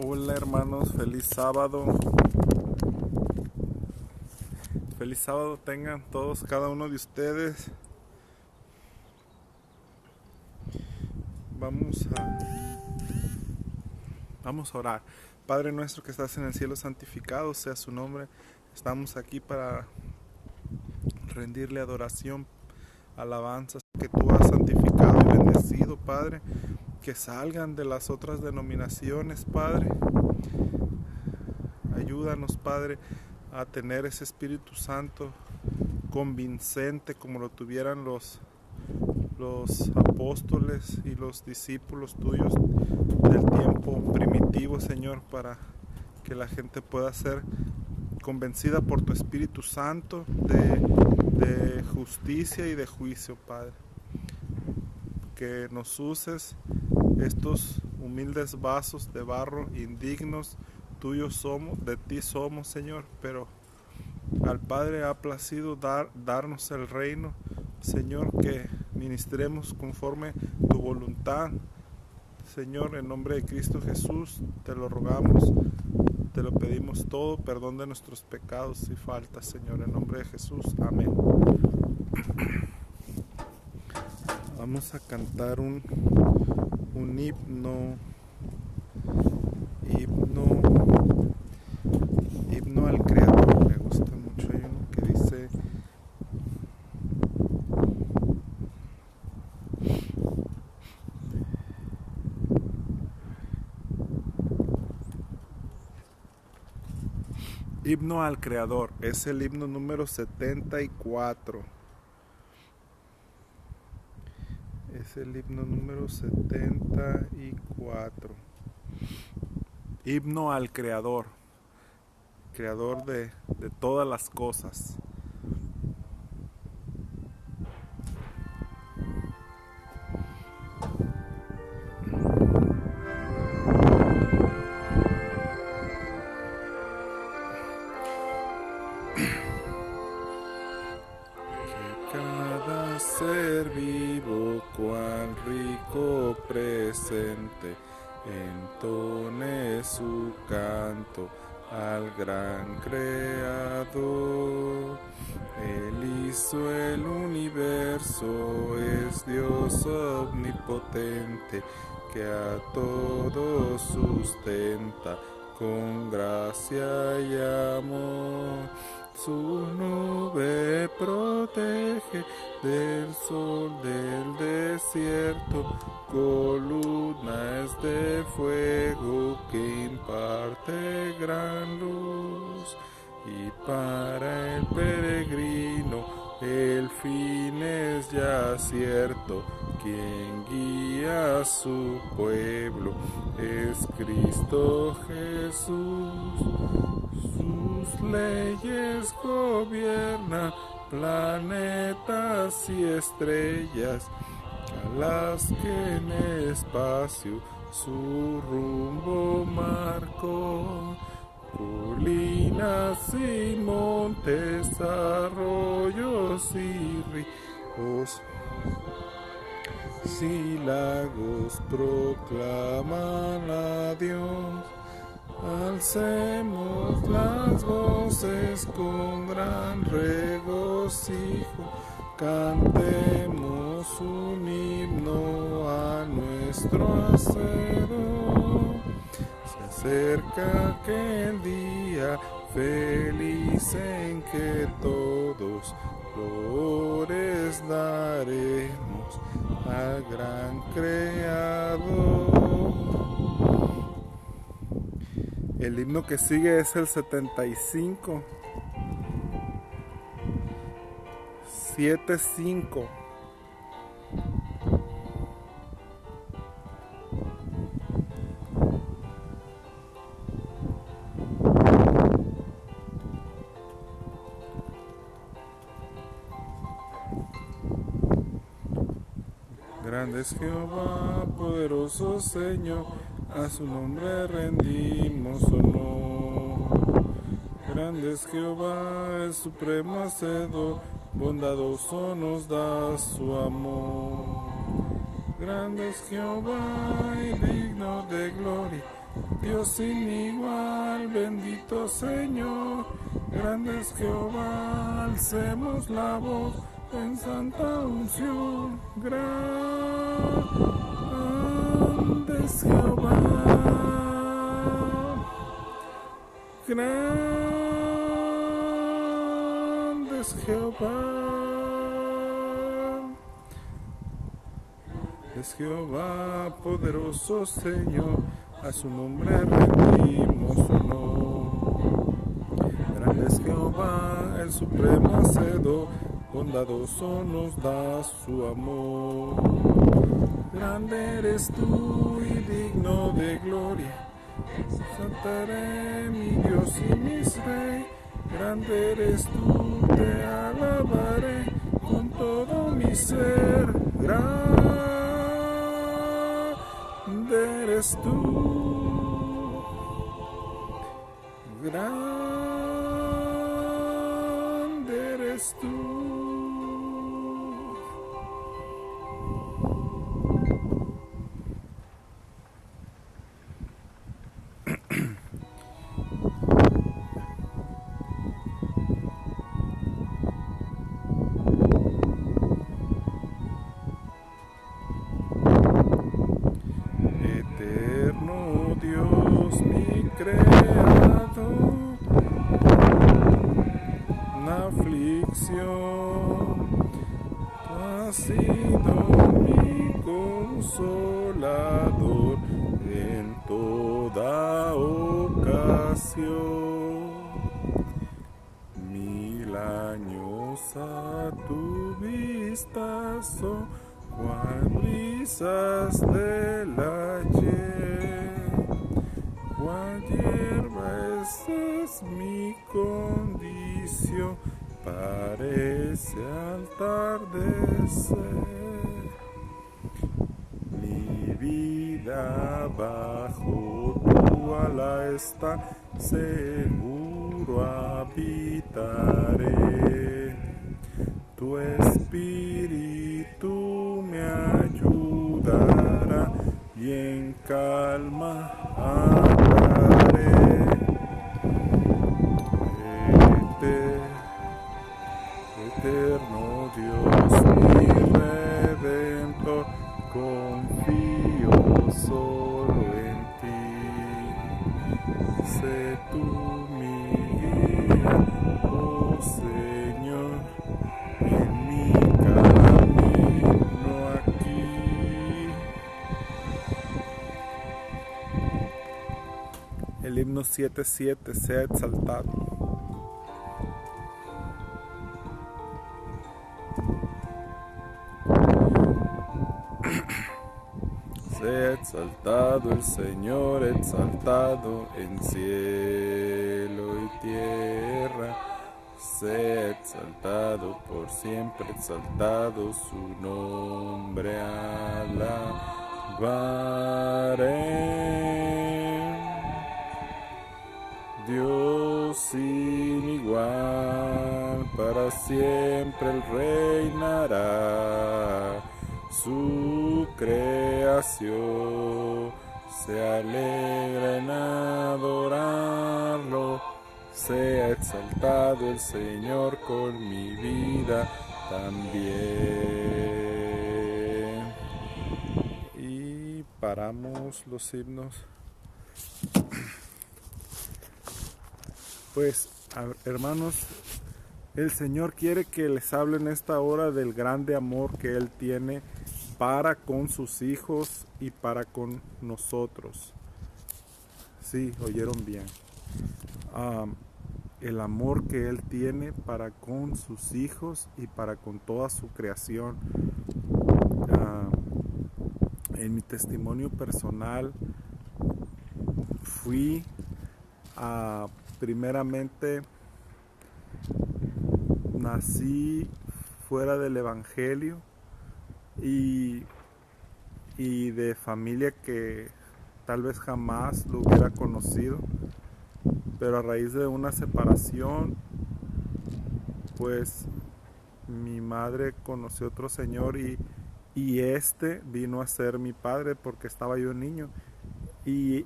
Hola hermanos, feliz sábado. Feliz sábado tengan todos, cada uno de ustedes. Vamos a orar. Padre nuestro que estás en el cielo, santificado sea su nombre. Estamos aquí para rendirle adoración, alabanzas que tú has santificado y bendecido, Padre. Que salgan de las otras denominaciones, Padre. Ayúdanos, Padre, a tener ese Espíritu Santo convincente como lo tuvieran los apóstoles y los discípulos tuyos del tiempo primitivo, Señor, para que la gente pueda ser convencida por tu Espíritu Santo de justicia y de juicio, Padre. Que nos uses estos humildes vasos de barro indignos, tuyos somos, de ti somos, Señor, pero al Padre ha placido darnos el reino, Señor, que ministremos conforme tu voluntad. Señor, en nombre de Cristo Jesús, te lo rogamos, te lo pedimos todo, perdón de nuestros pecados y faltas, Señor, en nombre de Jesús, amén. Vamos a cantar un himno al Creador. Me gusta mucho. Hay uno que dice: himno al Creador. Es el himno número 74. Es el himno número 74. Himno al Creador, Creador de todas las cosas. Cada ser vivo, cual rico presente, entone su canto al gran Creador. Él hizo el universo, es Dios omnipotente, que a todos sustenta con gracia y amor. Su nube protege del sol del desierto, columna es de fuego que imparte gran luz. Y para el peregrino el fin es ya cierto, quien guía a su pueblo es Cristo Jesús. Sus leyes gobierna planetas y estrellas, a las que en espacio su rumbo marcó. Colinas y montes, arroyos y ríos, y lagos proclaman a Dios. Alcemos las voces con gran regocijo, cantemos un himno a nuestro Hacedor. Se acerca aquel día feliz en que todos flores daremos al gran Creador. El himno que sigue es el 75. 7-5. Grande es Jehová, poderoso Señor, a su nombre rendimos honor. Grande es Jehová, el supremo hacedor, bondadoso nos da su amor. Grande es Jehová y digno de gloria, Dios sin igual, bendito Señor, grande es Jehová, alcemos la voz en santa unción, grande es Jehová, grande es Jehová. Es Jehová poderoso Señor, a su nombre rendimos honor. Grande es Jehová, el supremo hacedor, bondadoso nos da su amor. Grande eres tú y digno de gloria, exaltaré mi Dios y mi Rey. Grande eres tú, te alabaré con todo mi ser. Grande eres tú, grande eres tú. Eterno Dios, mi creador, una aflicción, tú has sido mi consolador en toda ocasión. 1000 años a tu vista son cual brisas del ayer, cual hierba es mi condición, parece al atardecer. Mi vida bajo tu ala está, seguro habitaré. Tu espíritu me ayudará y en calma andaré. Eterno Dios, mi Redentor, confío solo en ti. Sé tú mi guía, oh Señor, en mi camino aquí. El himno 7:7, sea exaltado. Sea exaltado el Señor, exaltado en cielo y tierra. Sea exaltado por siempre, exaltado su nombre alabaré. Dios sin igual, para siempre Él reinará. Su creación se alegra en adorarlo. Sea exaltado el Señor con mi vida también. Y paramos los himnos. Pues, hermanos, el Señor quiere que les hable en esta hora del grande amor que Él tiene para con sus hijos y para con nosotros. Sí, oyeron bien. El amor que Él tiene para con sus hijos y para con toda su creación. En mi testimonio personal fui primeramente, nací fuera del Evangelio y de familia que tal vez jamás lo hubiera conocido, pero a raíz de una separación, pues mi madre conoció a otro señor y este vino a ser mi padre porque estaba yo niño.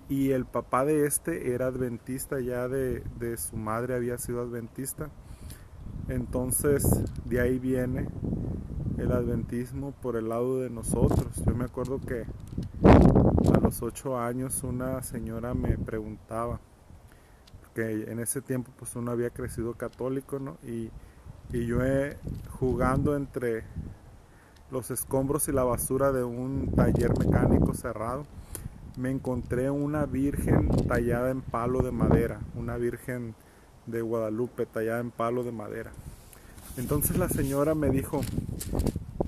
y el papá de era adventista, ya de su madre había sido adventista. Entonces de ahí viene el adventismo por el lado de nosotros. Yo me acuerdo que a los 8 años una señora me preguntaba, que en ese tiempo pues uno había crecido católico, ¿no? Y yo jugando entre los escombros y la basura de un taller mecánico cerrado, me encontré una virgen tallada en palo de madera, una virgen de Guadalupe tallada en palo de madera. Entonces la señora me dijo,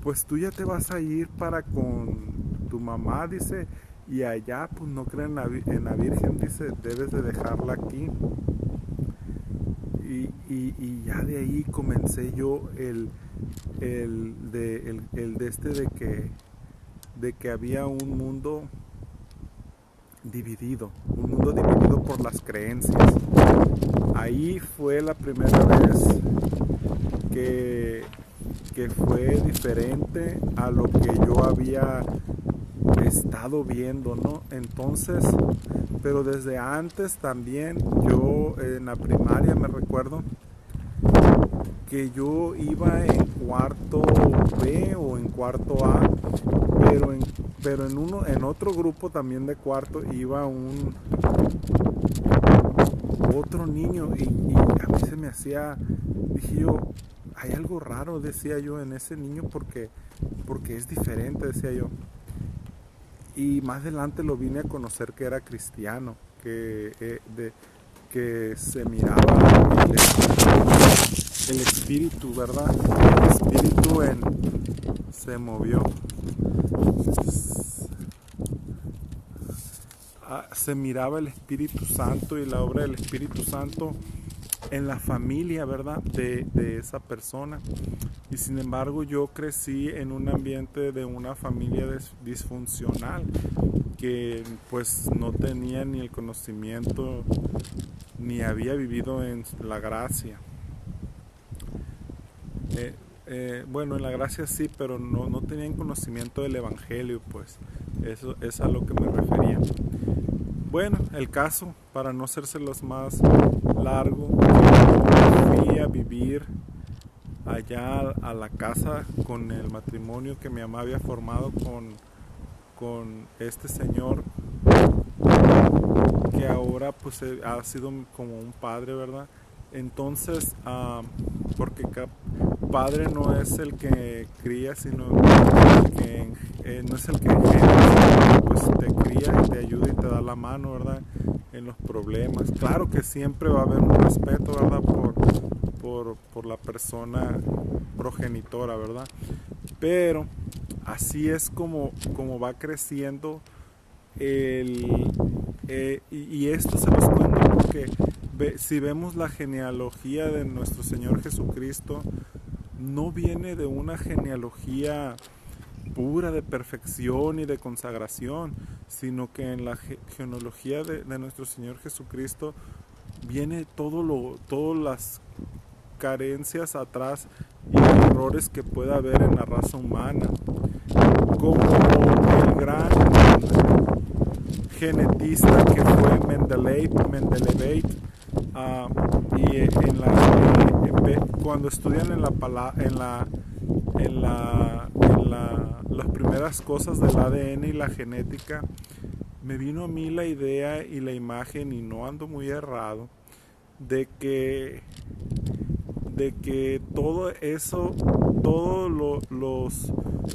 pues tú ya te vas a ir para con tu mamá, dice, y allá pues no creen en la virgen, dice, debes de dejarla aquí. Y ya de ahí comencé yo de que había un mundo dividido por las creencias. Ahí fue la primera vez que fue diferente a lo que yo había estado viendo, ¿no? Entonces, pero desde antes también, yo en la primaria me recuerdo que yo iba en cuarto B o en cuarto A, pero en otro grupo también de cuarto iba otro niño y a mí se me hacía, dije yo, hay algo raro, decía yo, en ese niño porque es diferente, decía yo. Y más adelante lo vine a conocer que era cristiano, que se miraba el espíritu, ¿verdad? El espíritu se movió. Se miraba el Espíritu Santo y la obra del Espíritu Santo en la familia, ¿verdad? De esa persona. Y sin embargo yo crecí en un ambiente de una familia disfuncional que pues no tenía ni el conocimiento ni había vivido en la gracia. Bueno, en la gracia sí, pero no tenían conocimiento del evangelio, pues eso es a lo que me refería. Bueno, el caso, para no hacérselos más largo, fui a vivir allá a la casa con el matrimonio que mi mamá había formado con este señor, que ahora pues ha sido como un padre, ¿verdad? Entonces, porque padre no es el que cría, sino que no es el que engendra, pues te cría y te ayuda y te da la mano, ¿verdad? En los problemas. Claro que siempre va a haber un respeto, ¿verdad? Por la persona progenitora, ¿verdad? Pero así es como va creciendo y esto se los cuento porque si vemos la genealogía de nuestro Señor Jesucristo, no viene de una genealogía pura de perfección y de consagración, sino que en la genealogía de nuestro Señor Jesucristo viene todas las carencias atrás y errores que pueda haber en la raza humana, como el gran genetista que fue Mendeleveit, y cuando estudian las primeras cosas del ADN y la genética, me vino a mí la idea y la imagen, y no ando muy errado, de que todo eso, los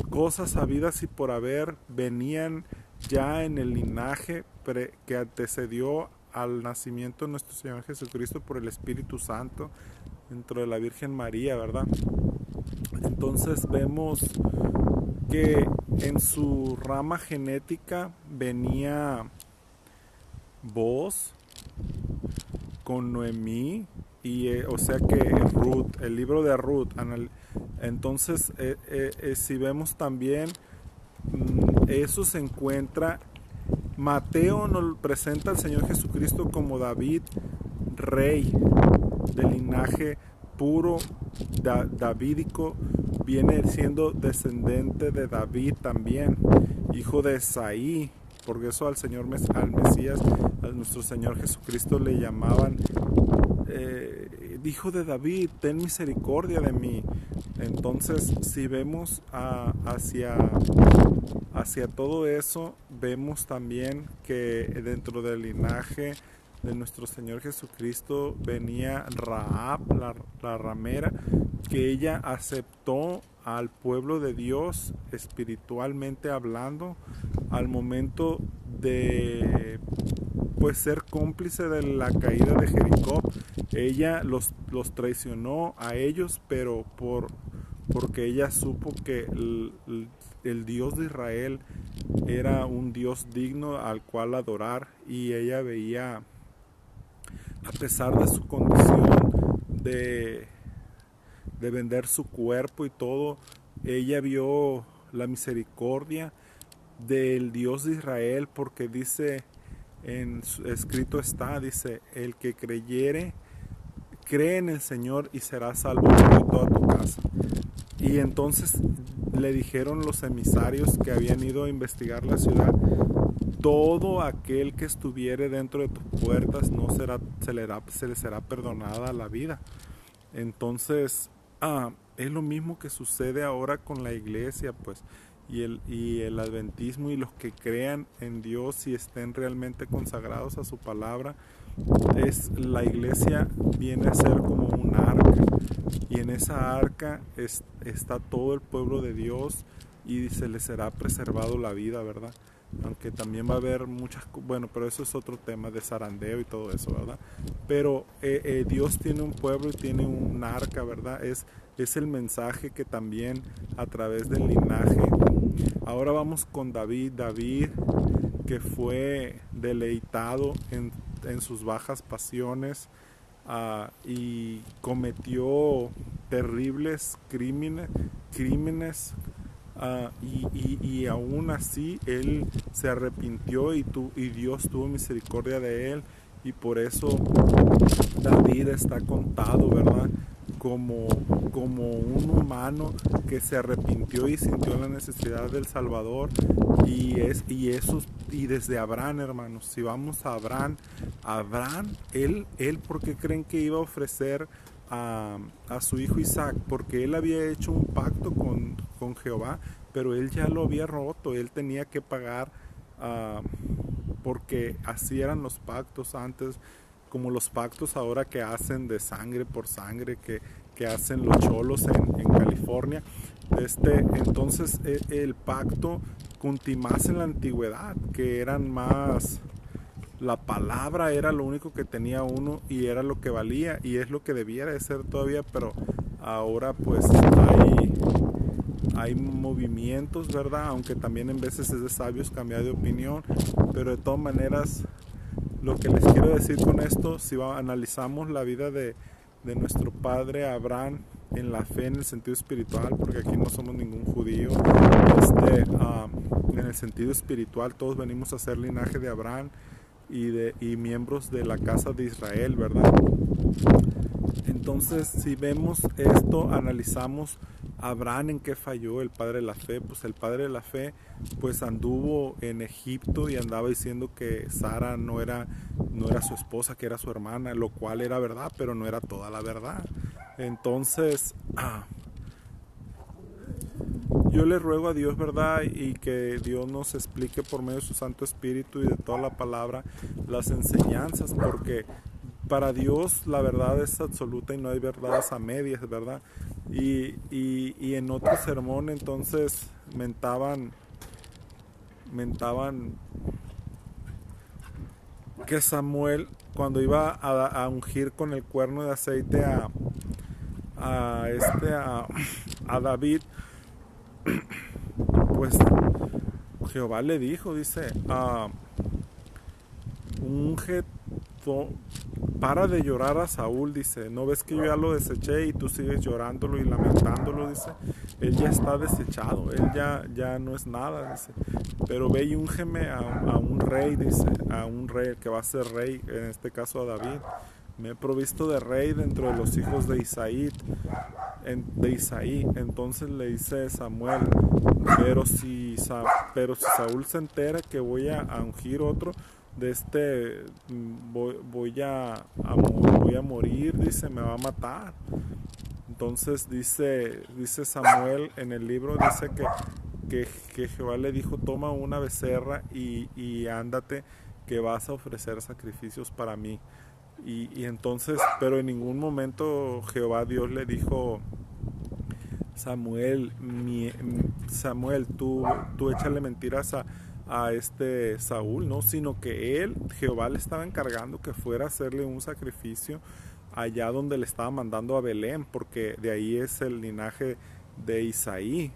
cosas habidas y por haber venían ya en el linaje que antecedió al nacimiento de nuestro Señor Jesucristo por el Espíritu Santo dentro de la Virgen María, ¿verdad? Entonces vemos que en su rama genética venía Boaz con Noemí, y o sea que Ruth, el libro de Ruth. Entonces si vemos también, eso se encuentra. Mateo nos presenta al Señor Jesucristo como David, rey del linaje puro davídico, viene siendo descendente de David también, hijo de Esaí, por eso al al Mesías, a nuestro Señor Jesucristo le llamaban Hijo de David, ten misericordia de mí. Entonces, si vemos hacia todo eso, vemos también que dentro del linaje de nuestro Señor Jesucristo venía Rahab, la ramera, que ella aceptó al pueblo de Dios espiritualmente hablando al momento de pues ser cómplice de la caída de Jericó. Ella los traicionó a ellos, pero porque ella supo que el Dios de Israel era un Dios digno al cual adorar, y ella veía, a pesar de su condición de vender su cuerpo y todo, ella vio la misericordia del Dios de Israel, porque dice, escrito está, dice, el que cree en el Señor y será salvo tú y toda tu casa. Y entonces le dijeron los emisarios que habían ido a investigar la ciudad: todo aquel que estuviere dentro de tus puertas se le será perdonada la vida. Entonces es lo mismo que sucede ahora con la iglesia, pues, y el adventismo, y los que crean en Dios y estén realmente consagrados a su palabra. La iglesia viene a ser como un arca, y en esa arca está todo el pueblo de Dios, y se les será preservado la vida, ¿verdad? Aunque también va a haber bueno, pero eso es otro tema de zarandeo y todo eso, ¿verdad? Pero Dios tiene un pueblo y tiene un arca, ¿verdad? Es el mensaje que también a través del linaje. Ahora vamos con David, que fue deleitado en sus bajas pasiones, y cometió terribles crímenes, y aún así él se arrepintió, y Dios tuvo misericordia de él, y por eso David está contado, ¿verdad?, como un humano que se arrepintió y sintió la necesidad del Salvador. Y desde Abraham, hermanos, si vamos a Abraham, él ¿por qué creen que iba a ofrecer a su hijo Isaac? Porque él había hecho un pacto con Jehová, pero él ya lo había roto. Él tenía que pagar, porque así eran los pactos antes, como los pactos ahora que hacen de sangre por sangre, que hacen los cholos en California. Entonces el pacto más en la antigüedad, que eran más, la palabra era lo único que tenía uno, y era lo que valía, y es lo que debiera de ser todavía. Pero ahora pues hay movimientos, ¿verdad? Aunque también en veces es de sabios cambiar de opinión. Pero de todas maneras, lo que les quiero decir con esto, si analizamos la vida de nuestro padre Abraham en la fe, en el sentido espiritual, porque aquí no somos ningún judío, en el sentido espiritual todos venimos a ser linaje de Abraham y miembros de la casa de Israel, ¿verdad? Entonces, si vemos esto, analizamos Abraham en qué falló el padre de la fe. Pues el padre de la fe pues anduvo en Egipto y andaba diciendo que Sara no era su esposa, que era su hermana, lo cual era verdad, pero no era toda la verdad. Entonces yo le ruego a Dios, ¿verdad?, y que Dios nos explique por medio de su Santo Espíritu y de toda la palabra las enseñanzas, porque para Dios la verdad es absoluta y no hay verdades a medias, ¿verdad? Y en otro sermón entonces mentaban que Samuel, cuando iba a ungir con el cuerno de aceite a David, pues Jehová le dijo, dice, unge, para de llorar a Saúl, dice, ¿no ves que yo ya lo deseché y tú sigues llorándolo y lamentándolo? Dice, él ya está desechado, él ya no es nada, dice, pero ve y úngeme a un rey, dice, a un rey que va a ser rey, en este caso a David. Me he provisto de rey dentro de los hijos de Isaí, de Isaí. Entonces le dice Samuel, pero si Saúl se entera que voy a ungir otro, voy a morir, dice, me va a matar. Entonces dice Samuel en el libro, dice que Jehová le dijo, toma una becerra y ándate, que vas a ofrecer sacrificios para mí. Y entonces, pero en ningún momento Jehová Dios le dijo, Samuel, tú échale mentiras a este Saúl, ¿no? Sino que Jehová le estaba encargando que fuera a hacerle un sacrificio allá donde le estaba mandando a Belén, porque de ahí es el linaje de Isaí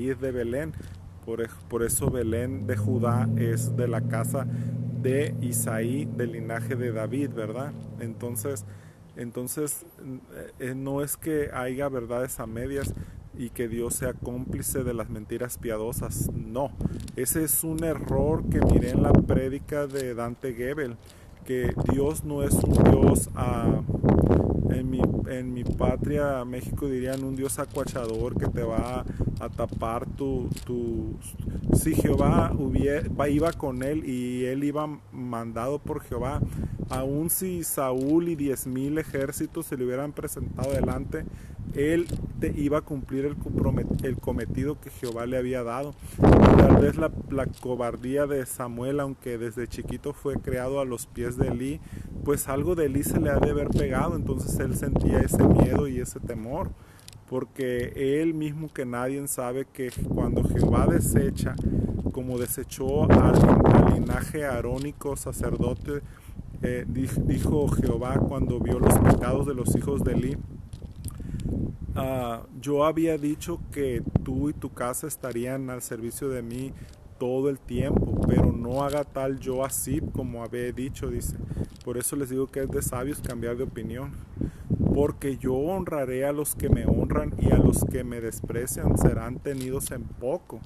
es de Belén, por eso Belén de Judá es de la casa de Isaí, del linaje de David, ¿verdad? Entonces no es que haya verdades a medias y que Dios sea cómplice de las mentiras piadosas, no. Ese es un error que miré en la prédica de Dante Gebel, que Dios no es un Dios en mi patria, México, dirían un Dios acuachador que te va a tapar si Jehová iba con él y él iba mandado por Jehová, aun si Saúl y 10,000 ejércitos se le hubieran presentado delante, él iba a cumplir el cometido que Jehová le había dado. Y tal vez la cobardía de Samuel, aunque desde chiquito fue creado a los pies de Elí, pues algo de Elí se le ha de haber pegado, entonces él sentía ese miedo y ese temor, porque él mismo que nadie sabe que cuando Jehová desecha, como desechó al linaje arónico sacerdote, dijo Jehová cuando vio los pecados de los hijos de Elí, yo había dicho que tú y tu casa estarían al servicio de mí todo el tiempo, pero no haga tal yo así como había dicho, dice. Por eso les digo que es de sabios cambiar de opinión, porque yo honraré a los que me honran y a los que me desprecian serán tenidos en poco.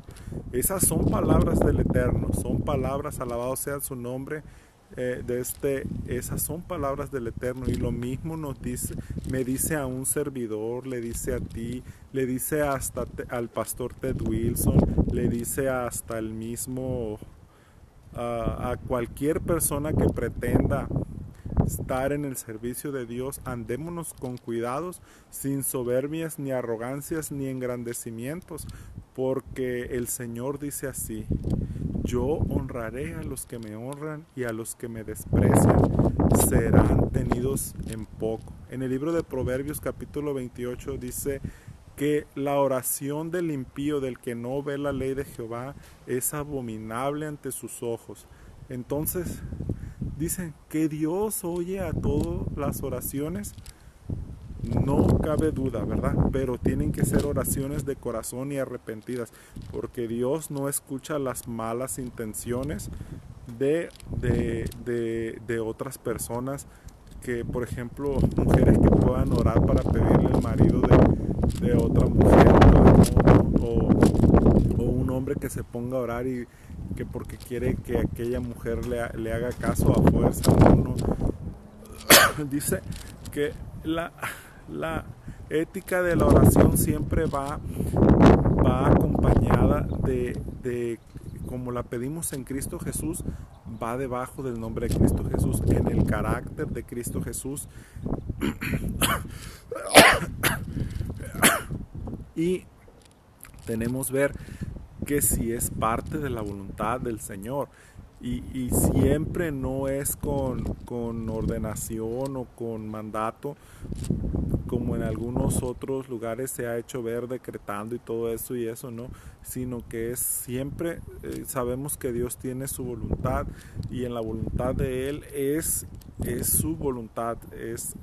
Esas son palabras del Eterno, son palabras, alabado sea su nombre. Esas son palabras del Eterno, y lo mismo me dice a un servidor, le dice a ti, le dice hasta al pastor Ted Wilson, le dice hasta el mismo a cualquier persona que pretenda estar en el servicio de Dios. Andémonos con cuidados, sin soberbias ni arrogancias ni engrandecimientos, porque el Señor dice así: yo honraré a los que me honran y a los que me desprecian serán tenidos en poco. En el libro de Proverbios capítulo 28 dice que la oración del impío, del que no ve la ley de Jehová, es abominable ante sus ojos. Entonces dicen que Dios oye a todas las oraciones. No cabe duda, ¿verdad? Pero tienen que ser oraciones de corazón y arrepentidas, porque Dios no escucha las malas intenciones de otras personas, que por ejemplo mujeres que puedan orar para pedirle el marido de otra mujer, o un hombre que se ponga a orar y que porque quiere que aquella mujer le haga caso a fuerza. No. Dice que la ética de la oración siempre va acompañada de como la pedimos en Cristo Jesús, va debajo del nombre de Cristo Jesús, en el carácter de Cristo Jesús. Y tenemos ver que si es parte de la voluntad del Señor, y siempre no es con ordenación o con mandato, como en algunos otros lugares se ha hecho ver decretando y todo eso y eso, ¿no? Sino que es siempre, sabemos que Dios tiene su voluntad, y en la voluntad de Él es su voluntad, es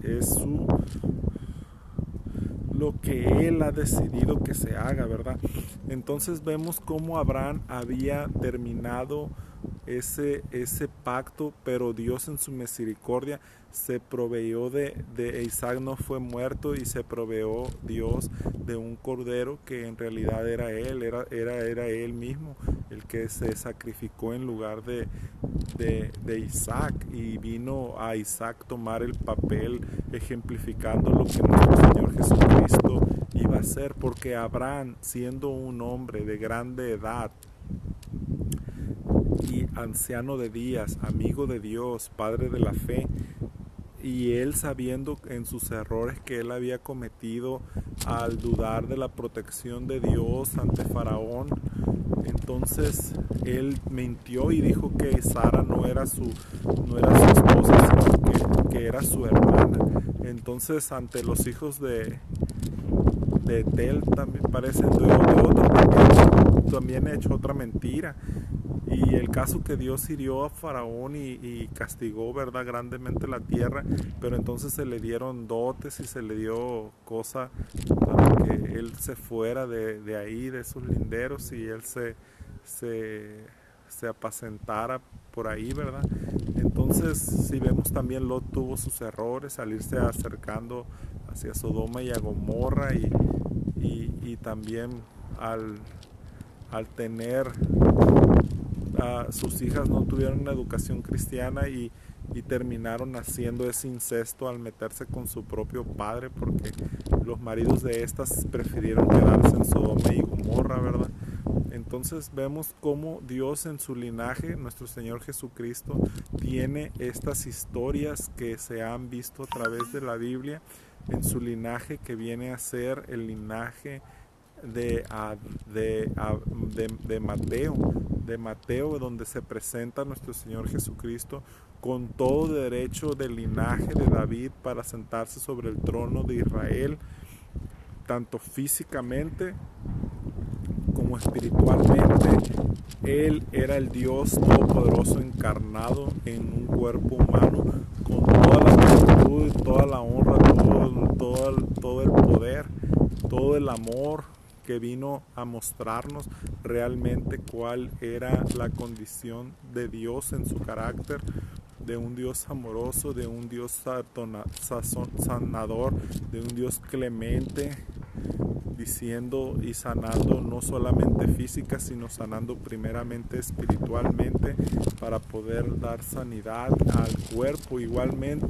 lo que Él ha decidido que se haga, ¿verdad? Entonces vemos cómo Abraham había terminado ese pacto, pero Dios en su misericordia se proveyó de Isaac. No fue muerto, y se proveyó Dios de un cordero que en realidad era él mismo el que se sacrificó en lugar de Isaac, y vino a Isaac tomar el papel ejemplificando lo que nuestro Señor Jesucristo iba a hacer, porque Abraham, siendo un hombre de grande edad y anciano de días, amigo de Dios, padre de la fe, y él sabiendo en sus errores que él había cometido al dudar de la protección de Dios ante Faraón, entonces él mintió y dijo que Sara no era su esposa, sino que era su hermana. Entonces, ante los hijos de Tel, también parecen de otro, también he hecho otra mentira. Y el caso que Dios hirió a Faraón y castigó, ¿verdad?, grandemente la tierra, pero entonces se le dieron dotes y se le dio cosa para que él se fuera de ahí, de esos linderos, y él se apacentara por ahí, ¿verdad? Entonces, si vemos, también Lot tuvo sus errores al irse acercando hacia Sodoma y a Gomorra, y también al tener sus hijas no tuvieron una educación cristiana, y terminaron haciendo ese incesto al meterse con su propio padre, porque los maridos de estas prefirieron quedarse en Sodoma y Gomorra, ¿verdad? Entonces vemos cómo Dios en su linaje, nuestro Señor Jesucristo, tiene estas historias que se han visto a través de la Biblia, en su linaje que viene a ser el linaje de Mateo, donde se presenta nuestro Señor Jesucristo con todo derecho del linaje de David para sentarse sobre el trono de Israel, tanto físicamente como espiritualmente. Él era el Dios Todopoderoso encarnado en un cuerpo humano, con toda la virtud, toda la honra, todo el poder, todo el amor, que vino a mostrarnos realmente cuál era la condición de Dios en su carácter, de un Dios amoroso, de un Dios sanador, de un Dios clemente, diciendo y sanando no solamente física, sino sanando primeramente espiritualmente, para poder dar sanidad al cuerpo. Igualmente,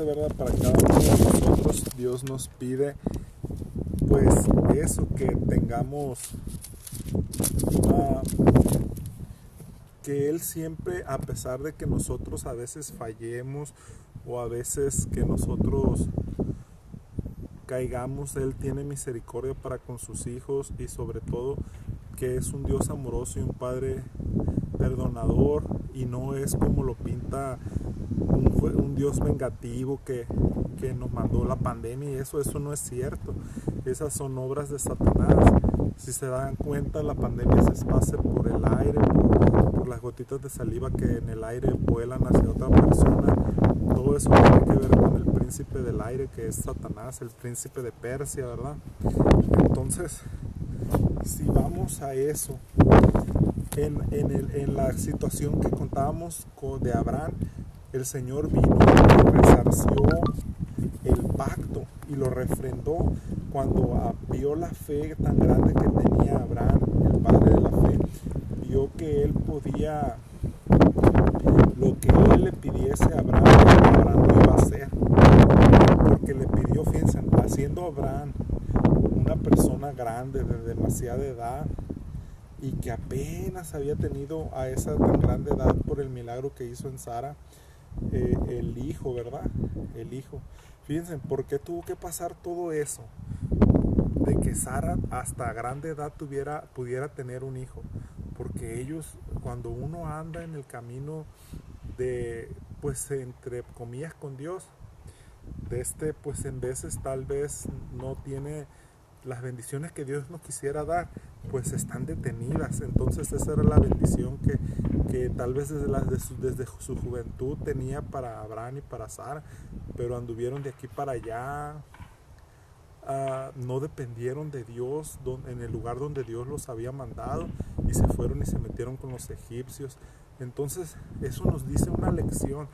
¿verdad? Para cada uno de nosotros Dios nos pide, pues, eso, que tengamos, que Él siempre, a pesar de que nosotros a veces fallemos, o a veces que nosotros caigamos, Él tiene misericordia para con sus hijos, y sobre todo que es un Dios amoroso y un Padre perdonador, y no es como lo pinta un Dios vengativo que nos mandó la pandemia, y eso no es cierto. Esas son obras de Satanás. Si se dan cuenta, la pandemia se esparce por el aire, por las gotitas de saliva que en el aire vuelan hacia otra persona. Todo eso tiene que ver con el príncipe del aire, que es Satanás, el príncipe de Persia, ¿verdad? Entonces, si vamos a eso, en la situación que contábamos de Abraham, el Señor vino y resarció el pacto y lo refrendó cuando vio la fe tan grande que tenía Abraham, el padre de la fe. Vio que él podía, lo que él le pidiese a Abraham lo iba a hacer, porque le pidió, fíjense, haciendo Abraham una persona grande de demasiada edad, y que apenas había tenido a esa tan grande edad por el milagro que hizo en Sara, el hijo, ¿verdad? El hijo. Fíjense, ¿por qué tuvo que pasar todo eso? De que Sara hasta grande edad pudiera tener un hijo. Porque ellos, cuando uno anda en el camino de, pues, entre comillas, con Dios, pues en veces tal vez no tiene las bendiciones que Dios nos quisiera dar, pues están detenidas. Entonces esa era la bendición que tal vez desde su juventud tenía para Abraham y para Sara, pero anduvieron de aquí para allá, no dependieron de Dios en el lugar donde Dios los había mandado, y se fueron y se metieron con los egipcios. Entonces eso nos dice una lección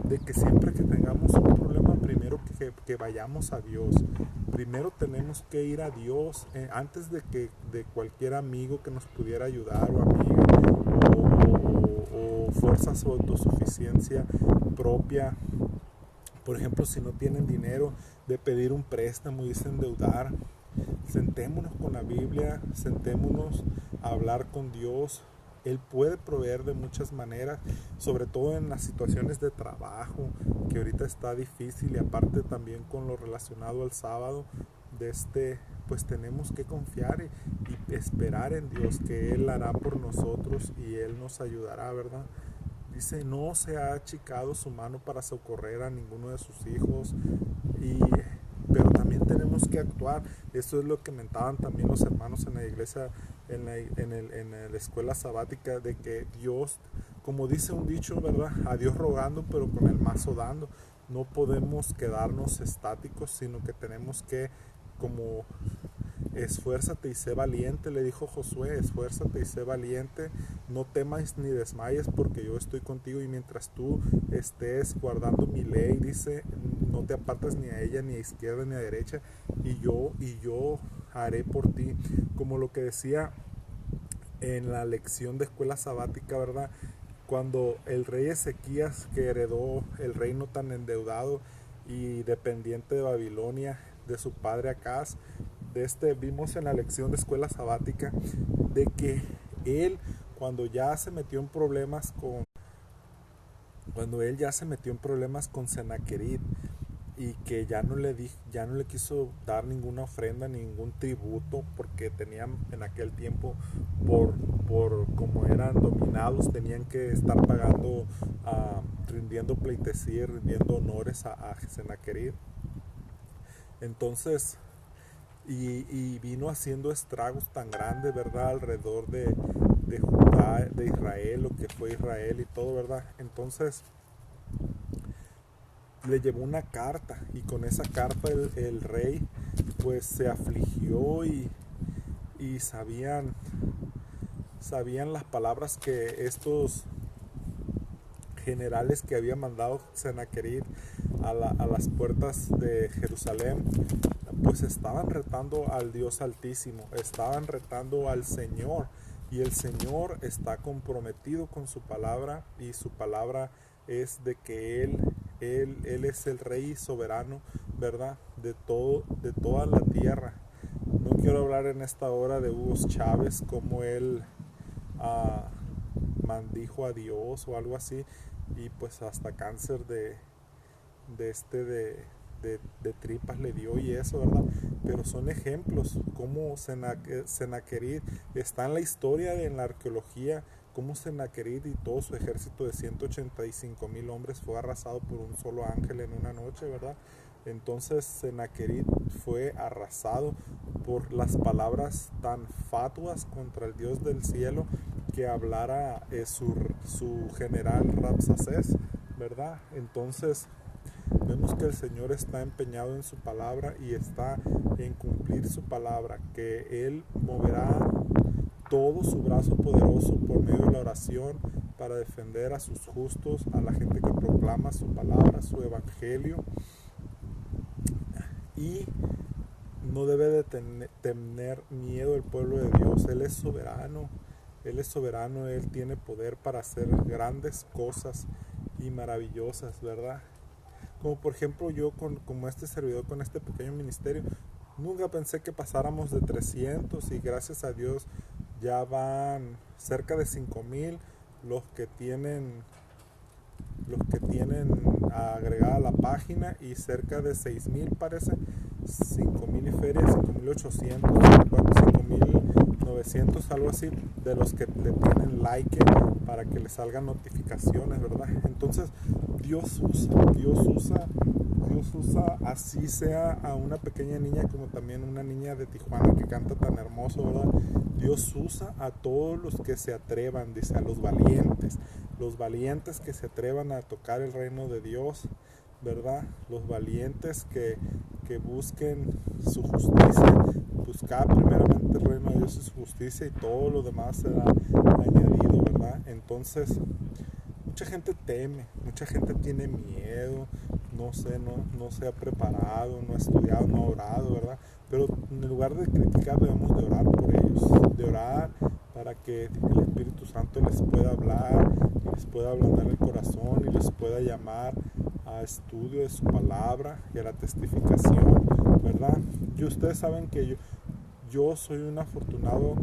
de que siempre que tengamos un problema, primero que vayamos a Dios. Primero tenemos que ir a Dios antes de cualquier amigo que nos pudiera ayudar o amiga o fuerzas o autosuficiencia propia. Por ejemplo, si no tienen dinero, de pedir un préstamo y se endeudar. Sentémonos con la Biblia, sentémonos a hablar con Dios. Él puede proveer de muchas maneras, sobre todo en las situaciones de trabajo, que ahorita está difícil, y aparte también con lo relacionado al sábado, pues tenemos que confiar y esperar en Dios, que Él hará por nosotros y Él nos ayudará, ¿verdad? Dice, no se ha achicado su mano para socorrer a ninguno de sus hijos, pero también tenemos que actuar. Eso es lo que mentaban también los hermanos en la iglesia, en la escuela sabática, de que Dios, como dice un dicho, ¿verdad? A Dios rogando, pero con el mazo dando. No podemos quedarnos estáticos, sino que tenemos que, como, esfuérzate y sé valiente, le dijo Josué, esfuérzate y sé valiente, no temas ni desmayes, porque yo estoy contigo, y mientras tú estés guardando mi ley, dice, no te apartes ni a ella, ni a izquierda ni a derecha, y yo haré por ti. Como lo que decía en la lección de escuela sabática, ¿verdad? Cuando el rey Ezequías, que heredó el reino tan endeudado y dependiente de Babilonia, de su padre Acaz, vimos en la lección de escuela sabática de que él, cuando él ya se metió en problemas con Sennacherib, y que ya no le quiso dar ninguna ofrenda, ningún tributo, porque tenían en aquel tiempo, por como eran dominados, tenían que estar pagando, rindiendo pleitesía, rindiendo honores a Sennacherib. Entonces, y vino haciendo estragos tan grandes, ¿verdad? Alrededor de Judá, de Israel, lo que fue Israel y todo, ¿verdad? Entonces le llevó una carta, y con esa carta el rey pues se afligió, y sabían las palabras que estos generales que había mandado Sennacherib a las puertas de Jerusalén, pues estaban retando al Dios Altísimo, estaban retando al Señor, y el Señor está comprometido con su palabra, y su palabra es de que Él es el Rey soberano, ¿verdad? De toda la tierra. No quiero hablar en esta hora de Hugo Chávez, como él maldijo a Dios o algo así, y pues hasta cáncer de tripas le dio y eso, ¿verdad? Pero son ejemplos, como Sennacherib está en la historia, en la arqueología, como Sennacherib y todo su ejército de 185,000 hombres fue arrasado por un solo ángel en una noche, ¿verdad? Entonces Sennacherib fue arrasado por las palabras tan fatuas contra el Dios del cielo que hablara su general Rabsacés, ¿verdad? Entonces vemos que el Señor está empeñado en su palabra y está en cumplir su palabra, que Él moverá todo su brazo poderoso por medio de la oración para defender a sus justos, a la gente que proclama su palabra, su evangelio. Y no debe de tener miedo el pueblo de Dios. Él es soberano, Él tiene poder para hacer grandes cosas y maravillosas, ¿verdad? Como por ejemplo yo, como este servidor, con este pequeño ministerio, nunca pensé que pasáramos de 300, y gracias a Dios ya van cerca de 5,000 los que tienen agregada la página, y cerca de 6,000, parece, 5,000 y feria, 5,800, 5,900, algo así, de los que le tienen like para que le salgan notificaciones, ¿verdad? Entonces Dios usa, así sea a una pequeña niña, como también una niña de Tijuana que canta tan hermoso, ¿verdad? Dios usa a todos los que se atrevan, dice, a los valientes que se atrevan a tocar el reino de Dios, ¿verdad? Los valientes que busquen su justicia, buscar primeramente el reino de Dios y su justicia, y todo lo demás será añadido, ¿verdad? Entonces, mucha gente teme, mucha gente tiene miedo, no sé, no se ha preparado, no ha estudiado, no ha orado, ¿verdad? Pero en lugar de criticar, debemos de orar por ellos, de orar para que el Espíritu Santo les pueda hablar, y les pueda ablandar el corazón y les pueda llamar a estudio de su palabra y a la testificación, ¿verdad? Y ustedes saben que yo soy un afortunado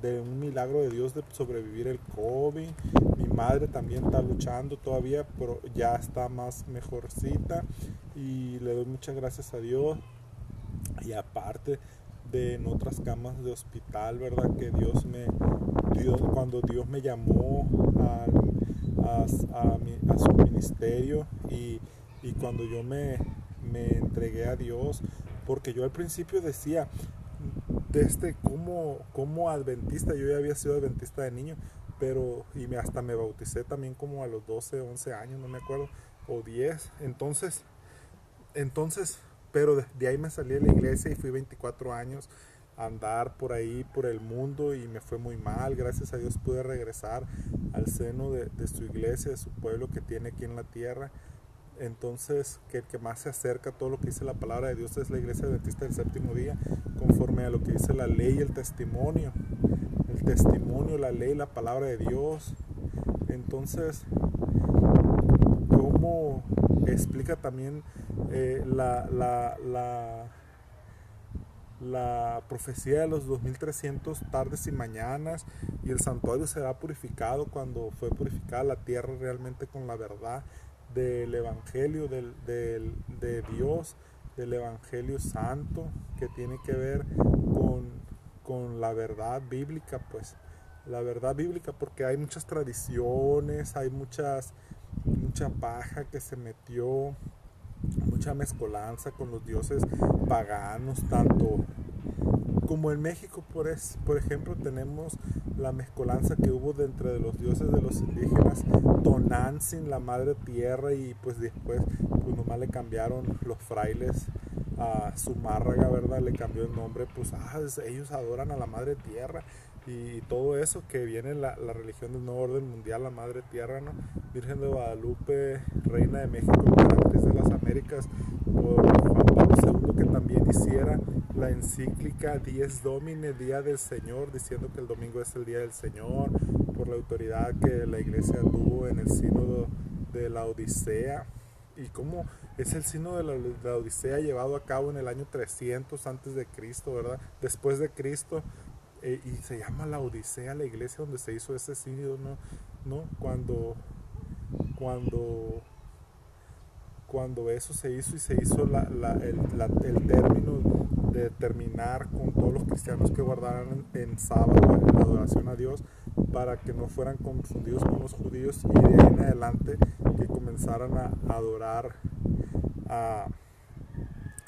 de un milagro de Dios de sobrevivir el COVID. Mi madre también está luchando todavía, pero ya está más mejorcita, y le doy muchas gracias a Dios. Y aparte de en otras camas de hospital, ¿verdad? Que cuando Dios me llamó a su ministerio, y cuando yo me entregué a Dios, porque yo al principio decía, como adventista, yo ya había sido adventista de niño, pero hasta me bauticé también como a los 12 11 años, no me acuerdo, o 10. Entonces, pero de ahí me salí de la iglesia y fui 24 años a andar por ahí, por el mundo, y me fue muy mal. Gracias a Dios pude regresar al seno de su iglesia, de su pueblo que tiene aquí en la tierra. Entonces, que el que más se acerca a todo lo que dice la palabra de Dios es la iglesia adventista del séptimo día, conforme a lo que dice la ley y el testimonio. El testimonio, la ley, la palabra de Dios. Entonces, ¿cómo explica también la profecía de los 2300 tardes y mañanas? Y el santuario será purificado cuando fue purificada la tierra realmente con la verdad del evangelio de Dios, del evangelio santo, que tiene que ver con la verdad bíblica, pues la verdad bíblica, porque hay muchas tradiciones, hay mucha paja que se metió, mucha mezcolanza con los dioses paganos, tanto como en México. Por ejemplo, tenemos la mezcolanza que hubo dentro de los dioses de los indígenas, Tonantzin, la madre tierra, y pues después pues nomás le cambiaron los frailes a Zumárraga, ¿verdad? Le cambió el nombre, pues ellos adoran a la madre tierra, y todo eso que viene la religión del nuevo orden mundial, la madre tierra, ¿no? Virgen de Guadalupe, reina de México, emperatriz de las Américas, por Juan Pablo II, que también hiciera la encíclica Dies Domine, Día del Señor, diciendo que el domingo es el Día del Señor, por la autoridad que la iglesia tuvo en el sínodo de la Odisea. Y cómo es el sínodo de la Odisea llevado a cabo en el año 300 antes de Cristo, ¿verdad? Después de Cristo. Y se llama la Odisea la iglesia donde se hizo ese sínodo, ¿no? Cuando eso se hizo, y se hizo el término de terminar con todos los cristianos que guardaran en sábado la adoración a Dios, para que no fueran confundidos con los judíos, y de ahí en adelante que comenzaran a adorar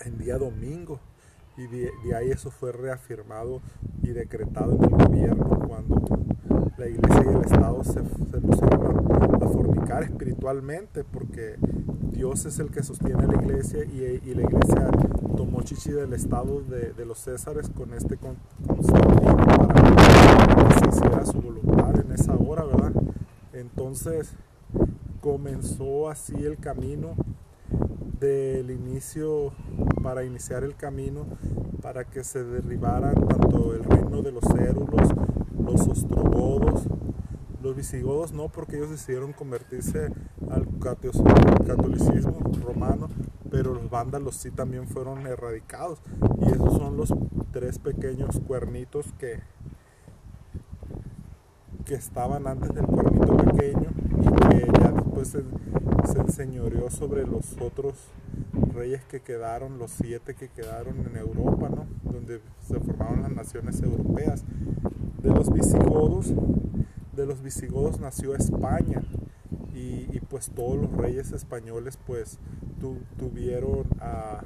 en día domingo. Y de ahí eso fue reafirmado y decretado en el gobierno, cuando la iglesia y el Estado se pusieron a fornicar espiritualmente, porque Dios es el que sostiene a la iglesia, y la iglesia tomó chichi del Estado de los Césares con Constantino, para que se hiciera su voluntad en esa hora, ¿verdad? Entonces comenzó así el camino del inicio, para iniciar el camino para que se derribaran tanto el reino de los érulos, los ostrogodos, los visigodos no, porque ellos decidieron convertirse al catolicismo romano, pero los vándalos sí también fueron erradicados, y esos son los 3 pequeños cuernitos que estaban antes del cuernito pequeño, y que ya después se enseñoreó sobre los otros reyes que quedaron, los 7 que quedaron en Europa, ¿no? Donde se formaron las naciones europeas. De los visigodos nació España, y pues todos los reyes españoles pues tuvieron a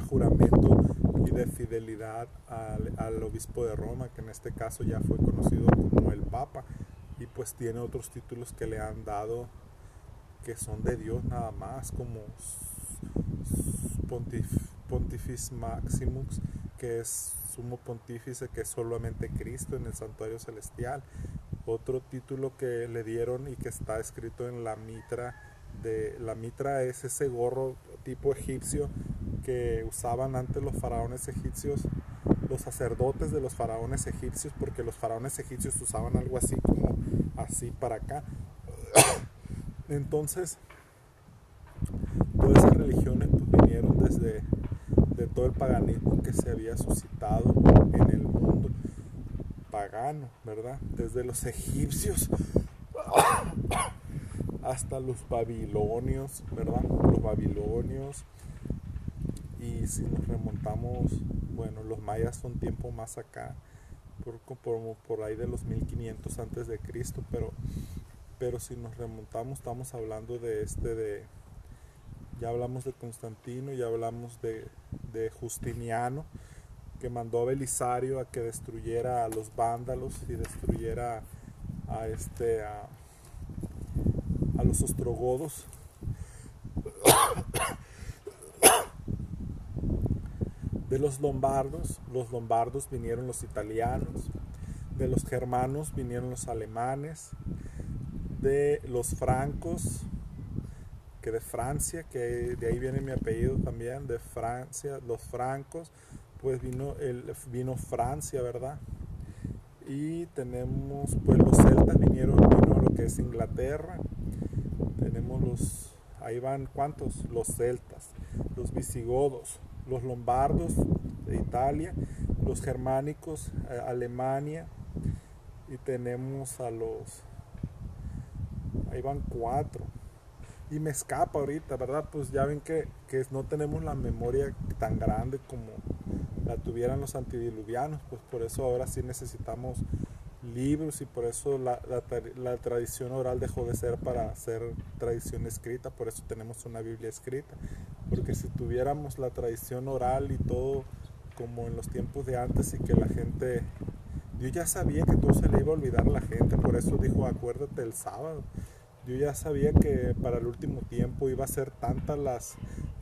juramento y de fidelidad al obispo de Roma, que en este caso ya fue conocido como el Papa, y pues tiene otros títulos que le han dado que son de Dios nada más, como Pontifex Maximus, que es sumo pontífice, que es solamente Cristo en el santuario celestial. Otro título que le dieron y que está escrito en la mitra, la mitra es ese gorro tipo egipcio que usaban antes los faraones egipcios, los sacerdotes de los faraones egipcios, porque los faraones egipcios usaban algo así como así para acá. Entonces, todas esas religiones pues vinieron de todo el paganismo que se había suscitado en el mundo pagano, ¿verdad? Desde los egipcios hasta los babilonios, ¿verdad? Los babilonios. Y si nos remontamos, bueno, los mayas son tiempo más acá, por ahí de los 1500 antes de Cristo, pero si nos remontamos, estamos hablando ya hablamos de Constantino, ya hablamos de Justiniano, que mandó a Belisario a que destruyera a los vándalos y destruyera a los ostrogodos. De los lombardos vinieron los italianos, de los germanos vinieron los alemanes, de los francos, que de Francia, que de ahí viene mi apellido también, de Francia, los francos, pues vino Francia, ¿verdad? Y tenemos, pues los celtas vino lo que es Inglaterra, tenemos ahí van, ¿cuántos? Los celtas, los visigodos, los lombardos de Italia, los germánicos, Alemania, y tenemos ahí van 4. Y me escapa ahorita, ¿verdad? Pues ya ven que no tenemos la memoria tan grande como la tuvieran los antediluvianos, pues por eso ahora sí necesitamos libros y por eso la tradición oral dejó de ser para ser tradición escrita, por eso tenemos una Biblia escrita, porque si tuviéramos la tradición oral y todo como en los tiempos de antes y que la gente, yo ya sabía que todo se le iba a olvidar a la gente, por eso dijo acuérdate el sábado. Yo ya sabía que para el último tiempo iba a ser tantas las...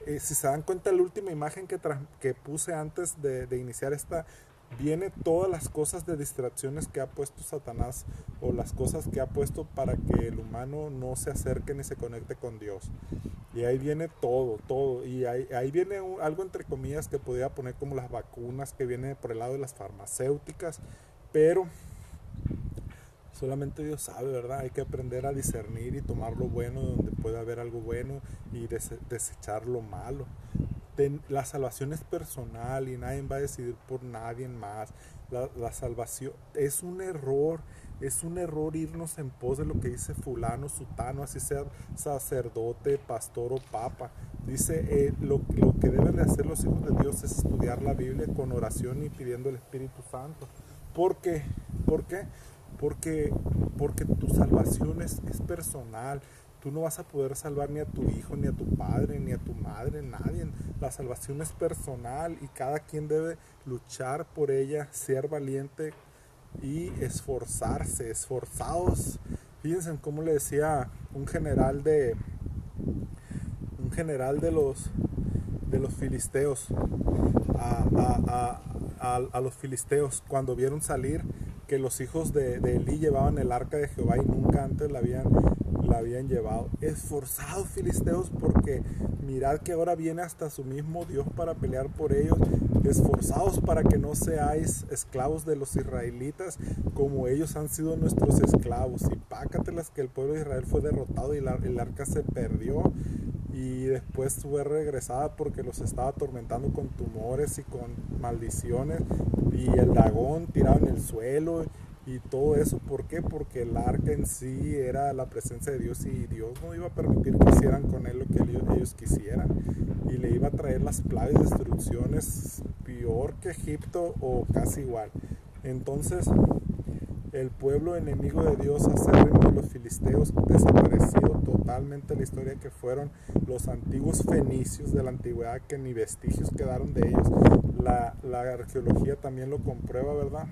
si se dan cuenta, la última imagen que puse antes de iniciar esta, viene todas las cosas de distracciones que ha puesto Satanás o las cosas que ha puesto para que el humano no se acerque ni se conecte con Dios. Y ahí viene todo. Y ahí viene algo entre comillas que podría poner como las vacunas, que viene por el lado de las farmacéuticas, pero... solamente Dios sabe, ¿verdad? Hay que aprender a discernir y tomar lo bueno donde puede haber algo bueno y desechar lo malo. La salvación es personal y nadie va a decidir por nadie más. La salvación es un error irnos en pos de lo que dice fulano, sutano, así sea sacerdote, pastor o papa. Dice, lo que deben de hacer los hijos de Dios es estudiar la Biblia con oración y pidiendo el Espíritu Santo. ¿Por qué? Porque tu salvación es personal. Tú no vas a poder salvar ni a tu hijo, ni a tu padre, ni a tu madre, nadie. La salvación es personal y cada quien debe luchar por ella, ser valiente y esforzarse, esforzados. Fíjense en cómo le decía un general de los filisteos a los filisteos cuando vieron salir que los hijos de Elí llevaban el arca de Jehová y nunca antes la habían llevado. Esforzados filisteos, porque mirad que ahora viene hasta su mismo Dios para pelear por ellos. Esforzados para que no seáis esclavos de los israelitas como ellos han sido nuestros esclavos. Y pácatelas que el pueblo de Israel fue derrotado y el arca se perdió y después fue regresada porque los estaba atormentando con tumores y con maldiciones y el dragón tirado en el suelo y todo eso. ¿Por qué? Porque el arca en sí era la presencia de Dios y Dios no iba a permitir que hicieran con él lo que ellos quisieran y le iba a traer las plagas y destrucciones peor que Egipto o casi igual. Entonces el pueblo enemigo de Dios acérrimo de los filisteos, desaparecido totalmente la historia, que fueron los antiguos fenicios de la antigüedad, que ni vestigios quedaron de ellos. La arqueología también lo comprueba, ¿verdad?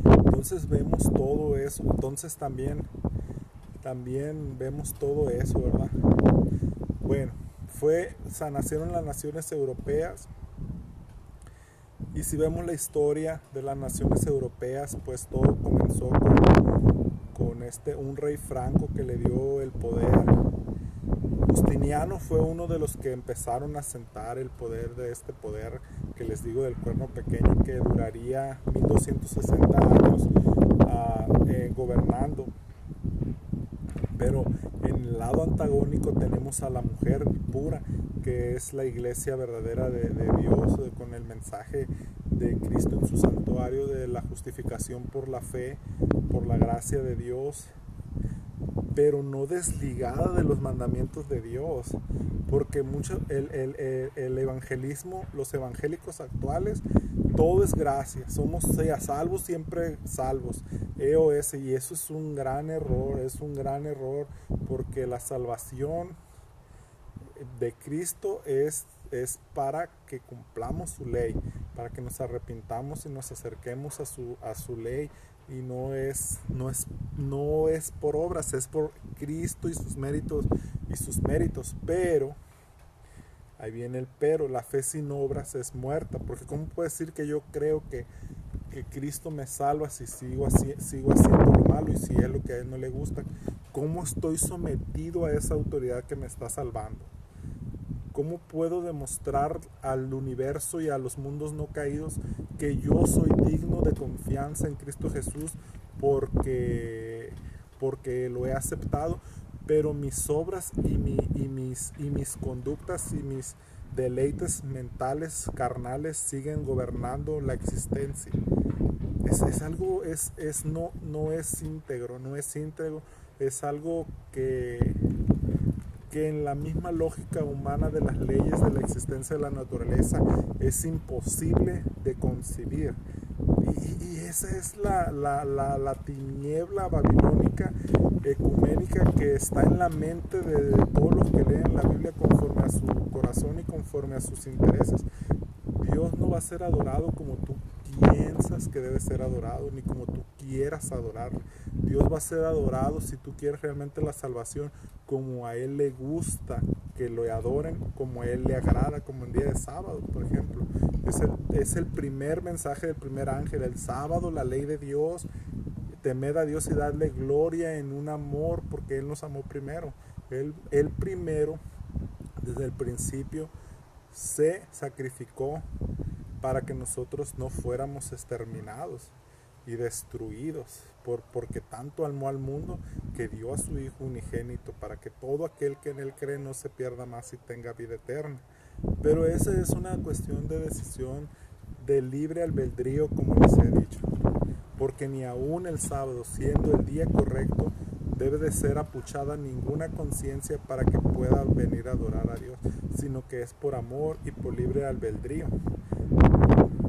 Entonces vemos todo eso. Entonces también también vemos todo eso, ¿verdad? Bueno, nacieron las naciones europeas, y si vemos la historia de las naciones europeas, pues todo comenzó con un rey franco que le dio el poder. Justiniano fue uno de los que empezaron a sentar el poder de este poder que les digo del cuerno pequeño, que duraría 1260 años gobernando. Pero en el lado antagónico tenemos a la mujer pura, que es la iglesia verdadera de Dios, con el mensaje de Cristo en su santuario, de la justificación por la fe, por la gracia de Dios, pero no desligada de los mandamientos de Dios, porque el evangelismo, los evangélicos actuales, todo es gracia, somos salvos, siempre salvos, EOS, y eso es un gran error, porque la salvación de Cristo es para que cumplamos su ley, para que nos arrepintamos y nos acerquemos a su ley, y no es por obras, es por Cristo y sus méritos, pero ahí viene el pero: la fe sin obras es muerta. Porque ¿cómo puedo decir que yo creo que Cristo me salva si sigo haciendo lo malo y si es lo que a Él no le gusta? ¿Cómo estoy sometido a esa autoridad que me está salvando? ¿Cómo puedo demostrar al universo y a los mundos no caídos que yo soy digno de confianza en Cristo Jesús porque lo he aceptado, pero mis obras y mis conductas y mis deleites mentales, carnales, siguen gobernando la existencia? No es íntegro, es algo que en la misma lógica humana de las leyes de la existencia de la naturaleza es imposible de concebir. Y esa es la tiniebla babilónica ecuménica que está en la mente de todos los que leen la Biblia conforme a su corazón y conforme a sus intereses. Dios no va a ser adorado como tú piensas que debe ser adorado, ni como tú quieras adorarle. Dios va a ser adorado, si tú quieres realmente la salvación, como a Él le gusta que lo adoren, como a Él le agrada, como en día de sábado, por ejemplo. Es el primer mensaje del primer ángel, el sábado, la ley de Dios: temed a Dios y darle gloria en un amor, porque Él nos amó primero. Él primero, desde el principio, se sacrificó para que nosotros no fuéramos exterminados y destruidos, porque tanto amó al mundo que dio a su Hijo unigénito, para que todo aquel que en Él cree no se pierda más y tenga vida eterna. Pero esa es una cuestión de decisión, de libre albedrío, como les he dicho, porque ni aún el sábado, siendo el día correcto, debe de ser apuchada ninguna conciencia para que pueda venir a adorar a Dios, sino que es por amor y por libre albedrío.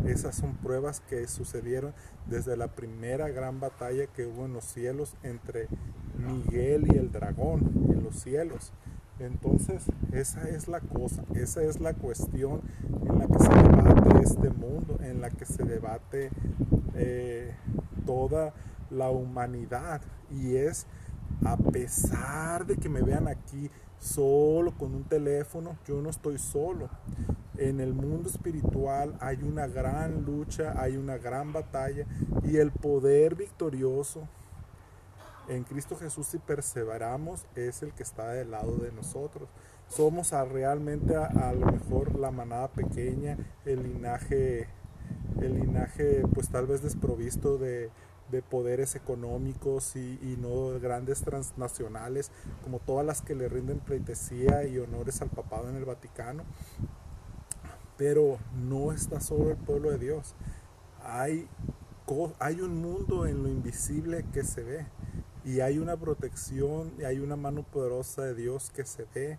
Esas son pruebas que sucedieron desde la primera gran batalla que hubo en los cielos entre Miguel y el dragón en los cielos. Entonces, esa es la cosa, esa es la cuestión en la que se debate este mundo, en la que se debate toda la humanidad. Y es, a pesar de que me vean aquí solo con un teléfono, yo no estoy solo. En el mundo espiritual hay una gran lucha, hay una gran batalla, y el poder victorioso en Cristo Jesús, si perseveramos, es el que está del lado de nosotros. Somos realmente a lo mejor la manada pequeña, el linaje pues tal vez desprovisto de poderes económicos y no grandes transnacionales como todas las que le rinden pleitesía y honores al papado en el Vaticano. Pero no está solo el pueblo de Dios. Hay un mundo en lo invisible que se ve, y hay una protección y hay una mano poderosa de Dios que se ve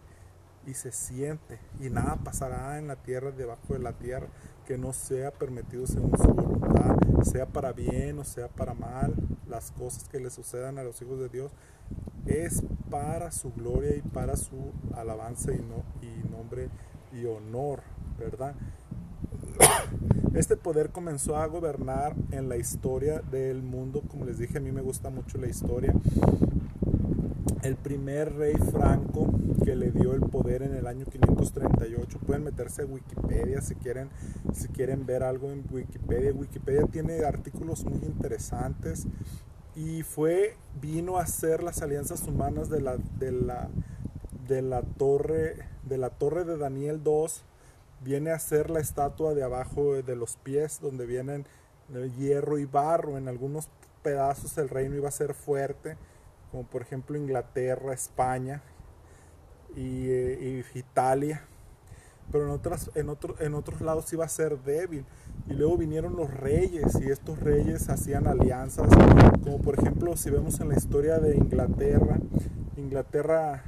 y se siente, y nada pasará en la tierra, debajo de la tierra, que no sea permitido según su voluntad, sea para bien o sea para mal. Las cosas que le sucedan a los hijos de Dios es para su gloria y para su alabanza y nombre y honor, ¿verdad? Este poder comenzó a gobernar en la historia del mundo. Como les dije, a mí me gusta mucho la historia, el primer rey franco que le dio el poder en el año 538. Pueden meterse a Wikipedia si quieren ver algo en Wikipedia. Wikipedia tiene artículos muy interesantes y vino a hacer las alianzas humanas de la torre de Daniel II. Viene a ser la estatua de abajo de los pies, donde vienen hierro y barro. En algunos pedazos el reino iba a ser fuerte, como por ejemplo Inglaterra, España y Italia, pero en otros lados iba a ser débil. Y luego vinieron los reyes, y estos reyes hacían alianzas, como por ejemplo si vemos en la historia de Inglaterra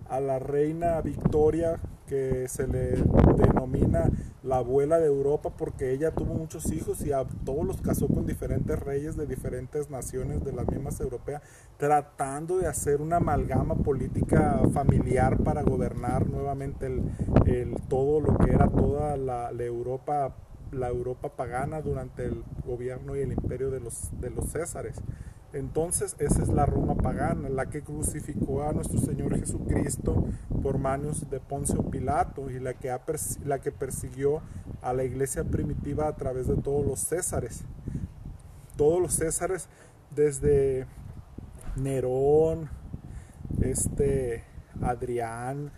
a la reina Victoria, que se le denomina la abuela de Europa porque ella tuvo muchos hijos y a todos los casó con diferentes reyes de diferentes naciones de las mismas europeas, tratando de hacer una amalgama política familiar para gobernar nuevamente todo lo que era toda la Europa pagana durante el gobierno y el imperio de los Césares. Entonces esa es la Roma pagana, la que crucificó a nuestro Señor Jesucristo por manos de Poncio Pilato, y la que persiguió a la iglesia primitiva a través de todos los Césares. Todos los Césares, desde Nerón, Adrián,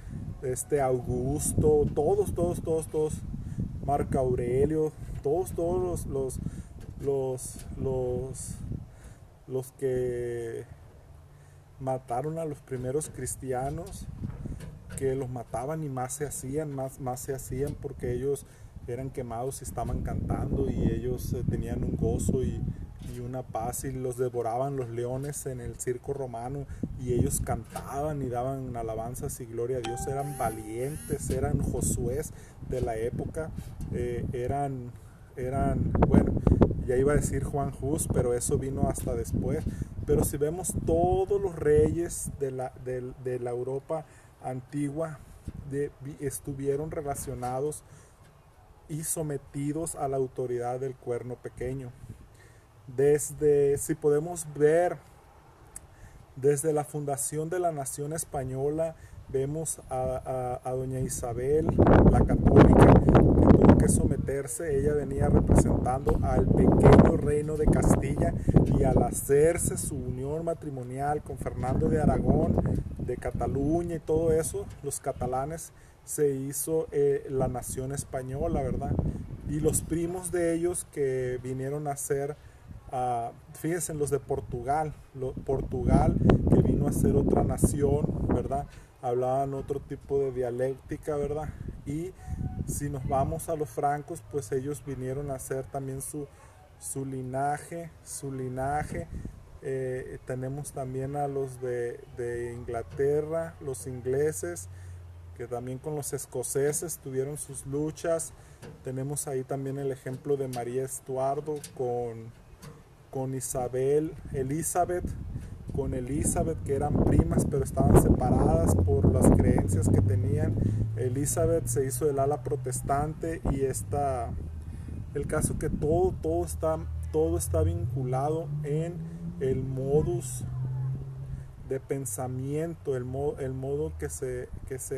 Augusto, todos, Marco Aurelio, todos los que mataron a los primeros cristianos, que los mataban y más se hacían porque ellos eran quemados y estaban cantando, y ellos tenían un gozo y una paz, y los devoraban los leones en el circo romano, y ellos cantaban y daban alabanzas y gloria a Dios. Eran valientes, eran Josués de la época, eran bueno, ya iba a decir Juan Hus, pero eso vino hasta después. Pero si vemos, todos los reyes de la Europa antigua estuvieron relacionados y sometidos a la autoridad del Cuerno Pequeño. Si podemos ver, desde la fundación de la nación española, vemos a doña Isabel, la católica, que tuvo que someterse. Ella venía representando al pequeño reino de Castilla, y al hacerse su unión matrimonial con Fernando de Aragón, de Cataluña y todo eso, los catalanes, se hizo la nación española, ¿verdad? Y los primos de ellos que vinieron a ser, fíjense, los de Portugal, que vino a ser otra nación, ¿verdad? Hablaban otro tipo de dialéctica, ¿verdad? Y si nos vamos a los francos, pues ellos vinieron a hacer también su linaje. Tenemos también a los de Inglaterra, los ingleses, que también con los escoceses tuvieron sus luchas. Tenemos ahí también el ejemplo de María Estuardo con Elizabeth, que eran primas pero estaban separadas por las creencias que tenían. Elizabeth se hizo del ala protestante, y el caso que todo está vinculado en el modus de pensamiento, el modo que se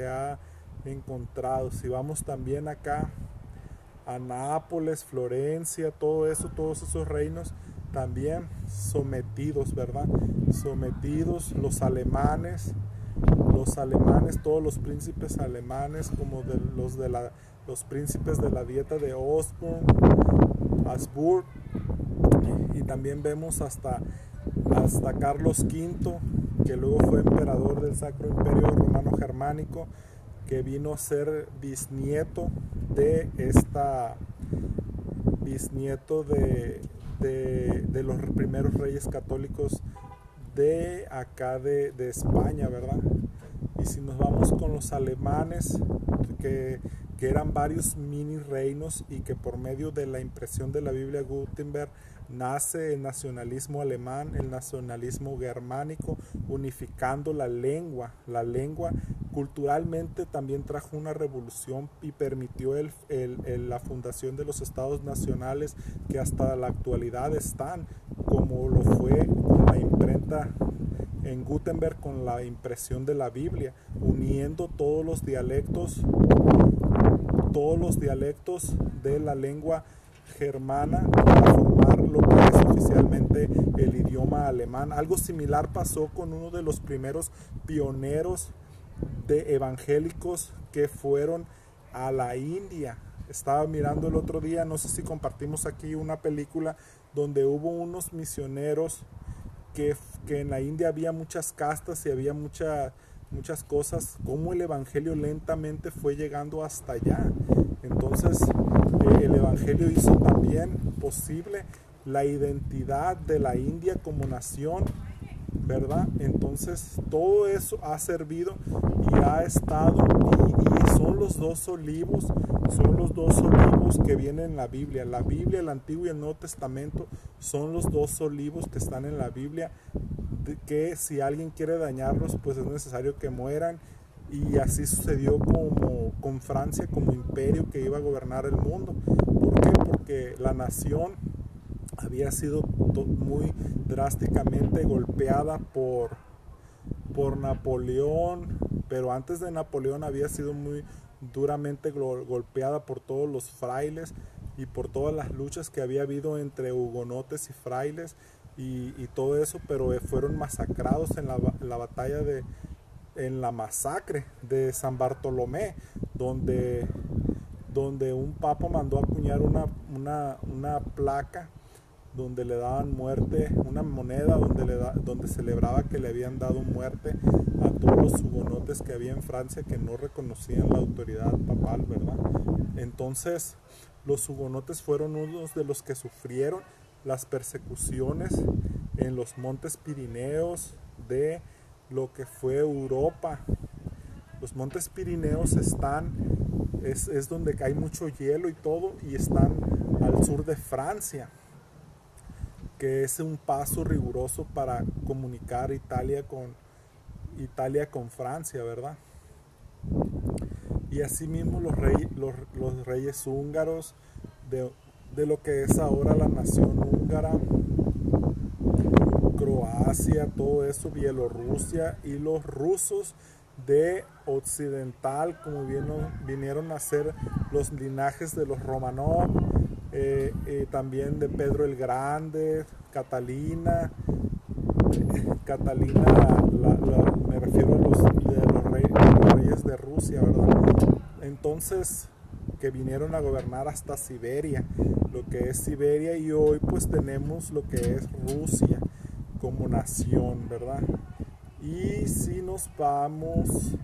ha encontrado. Si vamos también acá a Nápoles, Florencia, todos esos reinos también sometidos, ¿verdad? Sometidos. Los alemanes, todos los príncipes alemanes, como los príncipes de la dieta de Habsburg, y también vemos hasta Carlos V, que luego fue emperador del Sacro Imperio Romano Germánico, que vino a ser bisnieto de los primeros reyes católicos de acá de España, ¿verdad? Y si nos vamos con los alemanes, que eran varios mini reinos, y que por medio de la impresión de la Biblia Gutenberg nace el nacionalismo alemán, el nacionalismo germánico, unificando la lengua. La lengua culturalmente también trajo una revolución y permitió la fundación de los estados nacionales, que hasta la actualidad están, como lo fue con la imprenta en Gutenberg con la impresión de la Biblia, uniendo todos los dialectos de la lengua germana para formar lo que es oficialmente el idioma alemán. Algo similar pasó con uno de los primeros pioneros de evangélicos que fueron a la India. Estaba mirando el otro día, no sé si compartimos aquí una película donde hubo unos misioneros que en la India había muchas castas y había muchas cosas, como el evangelio lentamente fue llegando hasta allá. Entonces el evangelio hizo también posible la identidad de la India como nación, ¿verdad? Entonces todo eso ha servido y ha estado, y son los dos olivos que vienen en la Biblia, el Antiguo y el Nuevo Testamento son los dos olivos que están en la Biblia, que si alguien quiere dañarlos, pues es necesario que mueran. Y así sucedió como con Francia como imperio que iba a gobernar el mundo. ¿Por qué? Porque la nación había sido muy drásticamente golpeada por Napoleón, pero antes de Napoleón había sido muy duramente golpeada por todos los frailes y por todas las luchas que había habido entre hugonotes y frailes y todo eso, pero fueron masacrados en la batalla en la masacre de San Bartolomé, donde un papa mandó acuñar una placa donde le daban muerte, una moneda donde celebraba que le habían dado muerte a todos los hugonotes que había en Francia que no reconocían la autoridad papal, ¿verdad? Entonces los hugonotes fueron unos de los que sufrieron las persecuciones en los montes Pirineos de lo que fue Europa. Los montes Pirineos es donde hay mucho hielo y todo, y están al sur de Francia, que es un paso riguroso para comunicar Italia con Francia, ¿verdad? Y asimismo los reyes húngaros de lo que es ahora la nación húngara, Croacia, todo eso, Bielorrusia, y los rusos de occidental, como vinieron a ser los linajes de los Romanov, también de Pedro el Grande, Catalina, me refiero a los reyes de Rusia, ¿verdad? Entonces, que vinieron a gobernar hasta Siberia, lo que es Siberia, y hoy pues tenemos lo que es Rusia como nación, ¿verdad? Y si nos vamos,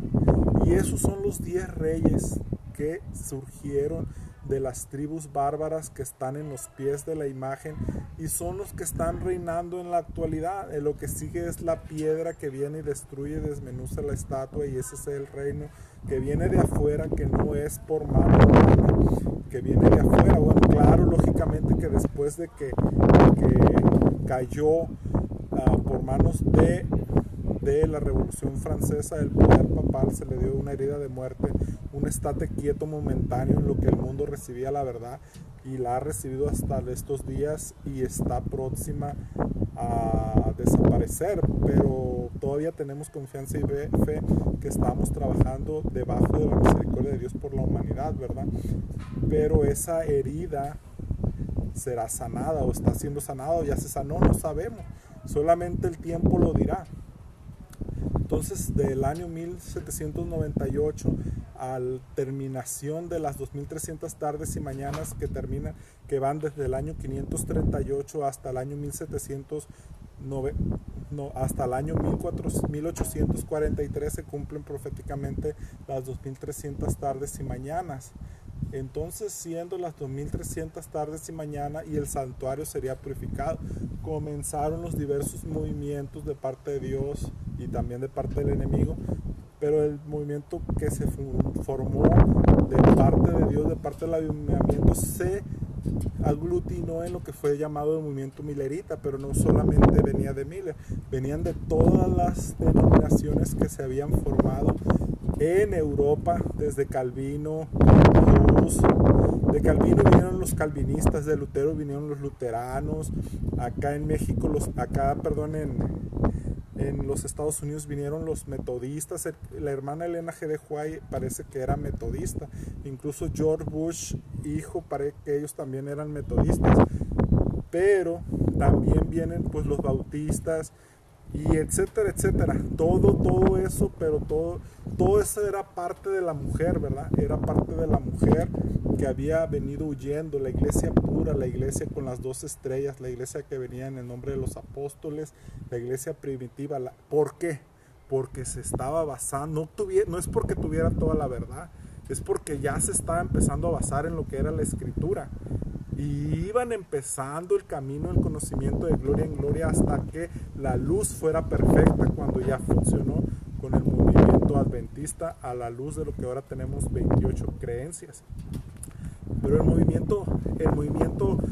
y esos son los 10 reyes que surgieron de las tribus bárbaras que están en los pies de la imagen y son los que están reinando en la actualidad. Lo que sigue es la piedra que viene y destruye y desmenuza la estatua, y ese es el reino que viene de afuera, que no es por mano humana, que viene de afuera. Bueno, claro, lógicamente que después de que cayó por manos de la Revolución Francesa, el poder papal, se le dio una herida de muerte, un estate quieto momentáneo en lo que el mundo recibía la verdad, y la ha recibido hasta estos días y está próxima a desaparecer, pero todavía tenemos confianza y fe que estamos trabajando debajo de la misericordia de Dios por la humanidad, ¿verdad? Pero esa herida será sanada, o está siendo sanada, o ya se sanó, no sabemos, solamente el tiempo lo dirá. Entonces, del año 1798 a la terminación de las 2300 tardes y mañanas que van desde el año 538 hasta el año 1843, se cumplen proféticamente las 2300 tardes y mañanas. Entonces, siendo las 2300 tardes y mañana, y el santuario sería purificado, comenzaron los diversos movimientos de parte de Dios y también de parte del enemigo, pero el movimiento que se formó de parte de Dios, de parte del avivamiento, se aglutinó en lo que fue llamado el movimiento milerita, pero no solamente venía de Miller, venían de todas las denominaciones que se habían formado en Europa, desde Calvino, de Calvino vinieron los calvinistas, de Lutero vinieron los luteranos, acá en México, en los Estados Unidos vinieron los metodistas. La hermana Elena G. de White parece que era metodista. Incluso George Bush, hijo, parece que ellos también eran metodistas. Pero también vienen pues los bautistas y etcétera, etcétera. Todo eso, pero todo eso era parte de la mujer, ¿verdad? Era parte de la mujer que había venido huyendo. La iglesia pura, la iglesia con las 2 estrellas, la iglesia que venía en el nombre de los apóstoles, la iglesia primitiva. ¿Por qué? Porque se estaba basando, no es porque tuviera toda la verdad, es porque ya se estaba empezando a basar en lo que era la escritura. Y iban empezando el camino, el conocimiento de gloria en gloria, hasta que la luz fuera perfecta, cuando ya funcionó con el movimiento adventista a la luz de lo que ahora tenemos 28 creencias. Pero el movimiento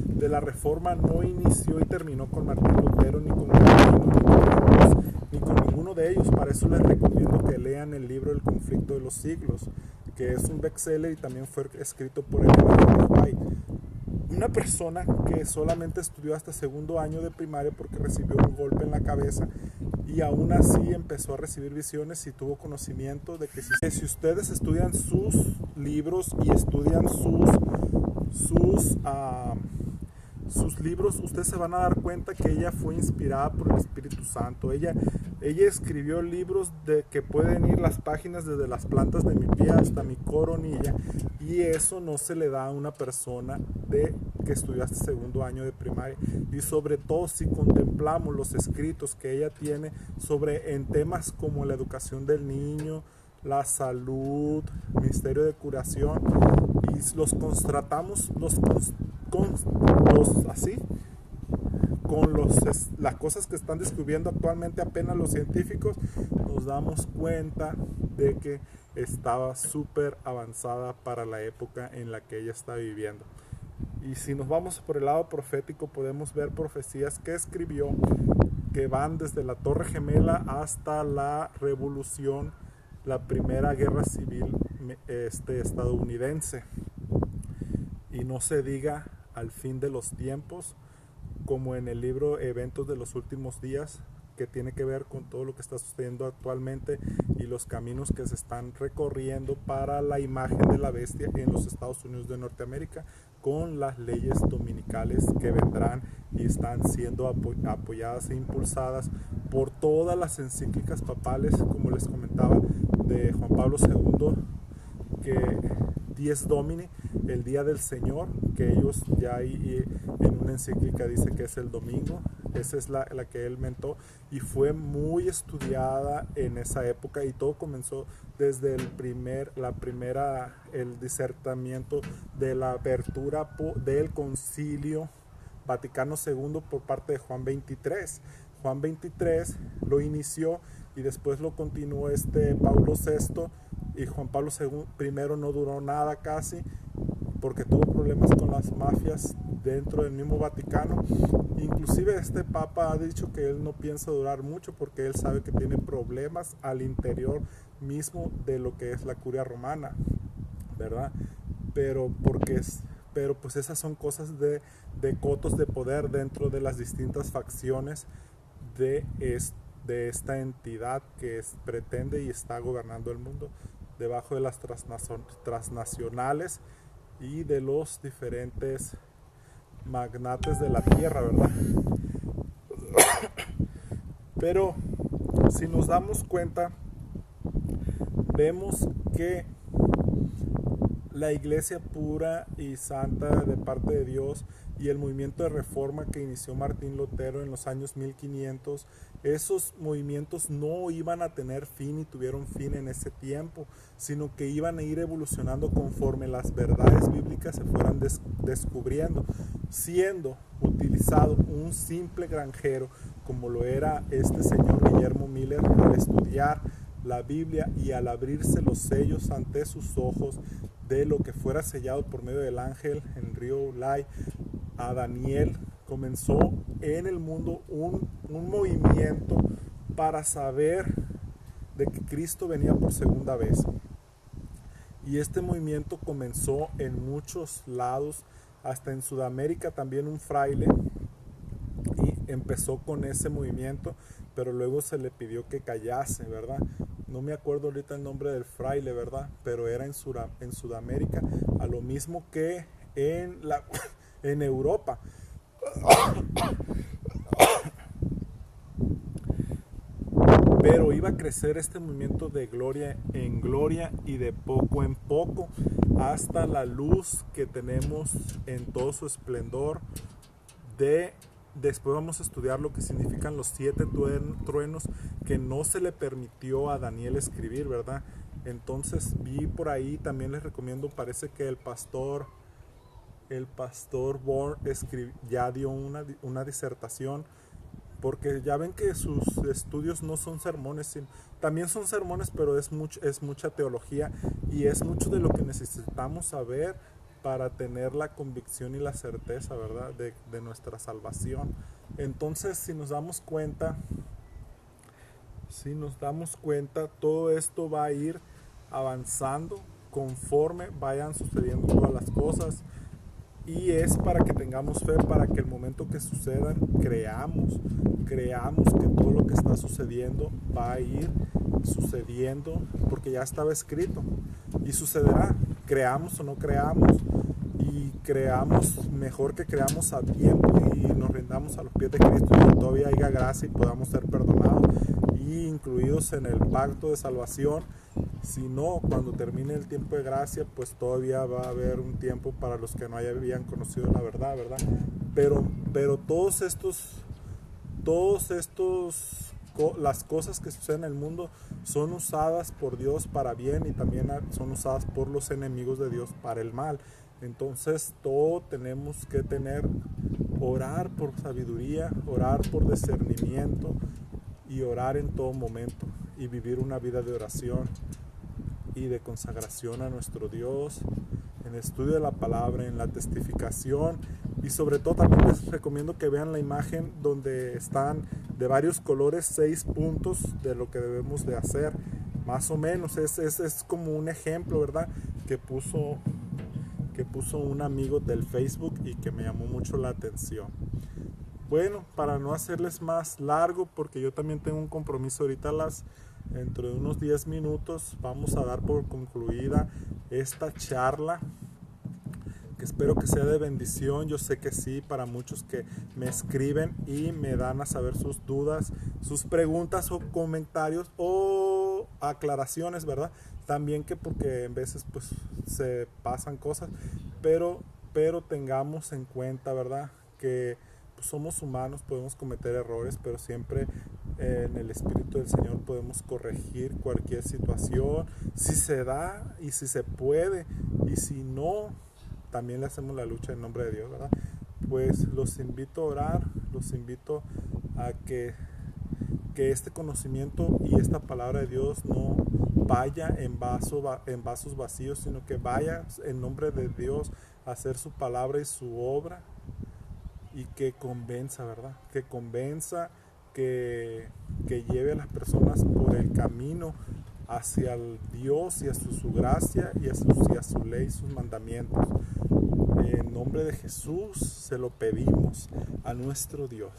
de la Reforma no inició y terminó con Martín Lutero, ni con Calvino, ni con Jesús, ni con ninguno de ellos. Para eso les recomiendo que lean el libro El conflicto de los siglos, que es un bestseller y también fue escrito por Elena G. de White. Una persona que solamente estudió hasta segundo año de primaria porque recibió un golpe en la cabeza y aún así empezó a recibir visiones y tuvo conocimiento de que si ustedes estudian sus libros y estudian sus libros, ustedes se van a dar cuenta que ella fue inspirada por el Espíritu Santo. Ella escribió libros de que pueden ir las páginas desde las plantas de mi pie hasta mi coronilla, y eso no se le da a una persona que estudió hasta segundo año de primaria. Y sobre todo si contemplamos los escritos que ella tiene en temas como la educación del niño, la salud, ministerio de curación, y los contrastamos las cosas que están descubriendo actualmente apenas los científicos, nos damos cuenta de que estaba súper avanzada para la época en la que ella está viviendo. Y si nos vamos por el lado profético, podemos ver profecías que escribió que van desde la Torre Gemela hasta la Revolución, la Primera Guerra Civil estadounidense. Y no se diga al fin de los tiempos, como en el libro Eventos de los Últimos Días, que tiene que ver con todo lo que está sucediendo actualmente y los caminos que se están recorriendo para la imagen de la bestia en los Estados Unidos de Norteamérica, con las leyes dominicales que vendrán y están siendo apoyadas e impulsadas por todas las encíclicas papales, como les comentaba, de Juan Pablo II, que Dies Domini, el día del Señor, que ellos ya en una encíclica dice que es el domingo. Esa es la que él mentó y fue muy estudiada en esa época, y todo comenzó desde el disertamiento de la apertura del Concilio Vaticano II por parte de Juan XXIII. Juan XXIII lo inició y después lo continuó Pablo VI, y Juan Pablo I no duró nada casi, porque tuvo problemas con las mafias dentro del mismo Vaticano. Inclusive este Papa ha dicho que él no piensa durar mucho porque él sabe que tiene problemas al interior mismo de lo que es la curia romana, ¿verdad? Pero pues esas son cosas de cotos de poder dentro de las distintas facciones de esta entidad que pretende y está gobernando el mundo, debajo de las transnacionales y de los diferentes magnates de la tierra, ¿verdad? Pero si nos damos cuenta, vemos que la iglesia pura y santa de parte de Dios y el movimiento de reforma que inició Martín Lutero en los años 1500, esos movimientos no iban a tener fin y tuvieron fin en ese tiempo, sino que iban a ir evolucionando conforme las verdades bíblicas se fueran descubriendo, siendo utilizado un simple granjero como lo era este señor Guillermo Miller al estudiar la Biblia y al abrirse los sellos ante sus ojos de lo que fuera sellado por medio del ángel en río Ulai a Daniel. Comenzó en el mundo un movimiento para saber de que Cristo venía por segunda vez, y este movimiento comenzó en muchos lados, hasta en Sudamérica también un fraile, y empezó con ese movimiento, pero luego se le pidió que callase, ¿verdad? No me acuerdo ahorita el nombre del fraile, ¿verdad? Pero era en Sudamérica, a lo mismo que en Europa. Pero iba a crecer este movimiento de gloria en gloria y de poco en poco hasta la luz que tenemos en todo su esplendor. Después vamos a estudiar lo que significan los 7 truenos que no se le permitió a Daniel escribir, ¿verdad? Entonces vi por ahí, también les recomiendo, parece que el pastor Born ya dio una disertación, porque ya ven que sus estudios no son sermones, también son sermones, pero es mucha teología y es mucho de lo que necesitamos saber para tener la convicción y la certeza, ¿verdad? De nuestra salvación. Entonces, si nos damos cuenta, todo esto va a ir avanzando conforme vayan sucediendo todas las cosas. Y es para que tengamos fe, para que el momento que sucedan, creamos que todo lo que está sucediendo va a ir sucediendo, porque ya estaba escrito y sucederá, creamos o no creamos, y creamos, mejor que creamos a tiempo y nos rindamos a los pies de Cristo y que todavía haya gracia y podamos ser perdonados y incluidos en el pacto de salvación. Si no, cuando termine el tiempo de gracia, pues todavía va a haber un tiempo para los que no habían conocido la verdad, ¿verdad? Pero las cosas que suceden en el mundo son usadas por Dios para bien y también son usadas por los enemigos de Dios para el mal. Entonces todo tenemos que orar por sabiduría, orar por discernimiento y orar en todo momento y vivir una vida de oración y de consagración a nuestro Dios, en el estudio de la palabra, en la testificación, y sobre todo también les recomiendo que vean la imagen donde están de varios colores 6 puntos de lo que debemos de hacer, más o menos. Es como un ejemplo, ¿verdad? Que puso un amigo del Facebook y que me llamó mucho la atención. Bueno, para no hacerles más largo, porque yo también tengo un compromiso ahorita dentro de unos 10 minutos, vamos a dar por concluida esta charla, que espero que sea de bendición. Yo sé que sí, para muchos que me escriben y me dan a saber sus dudas, sus preguntas o comentarios o aclaraciones, ¿verdad? También que porque en veces pues se pasan cosas, pero tengamos en cuenta, ¿verdad? Que pues, somos humanos, podemos cometer errores, pero siempre en el Espíritu del Señor podemos corregir cualquier situación, si se da y si se puede, y si no, también le hacemos la lucha en nombre de Dios, ¿verdad? Pues los invito a orar, los invito a que este conocimiento y esta palabra de Dios no vaya en vasos vacíos, sino que vaya en nombre de Dios a hacer su palabra y su obra, y que convenza, ¿verdad? Que convenza, que lleve a las personas por el camino hacia el Dios y hacia su gracia y hacia su ley, sus mandamientos. En nombre de Jesús se lo pedimos a nuestro Dios.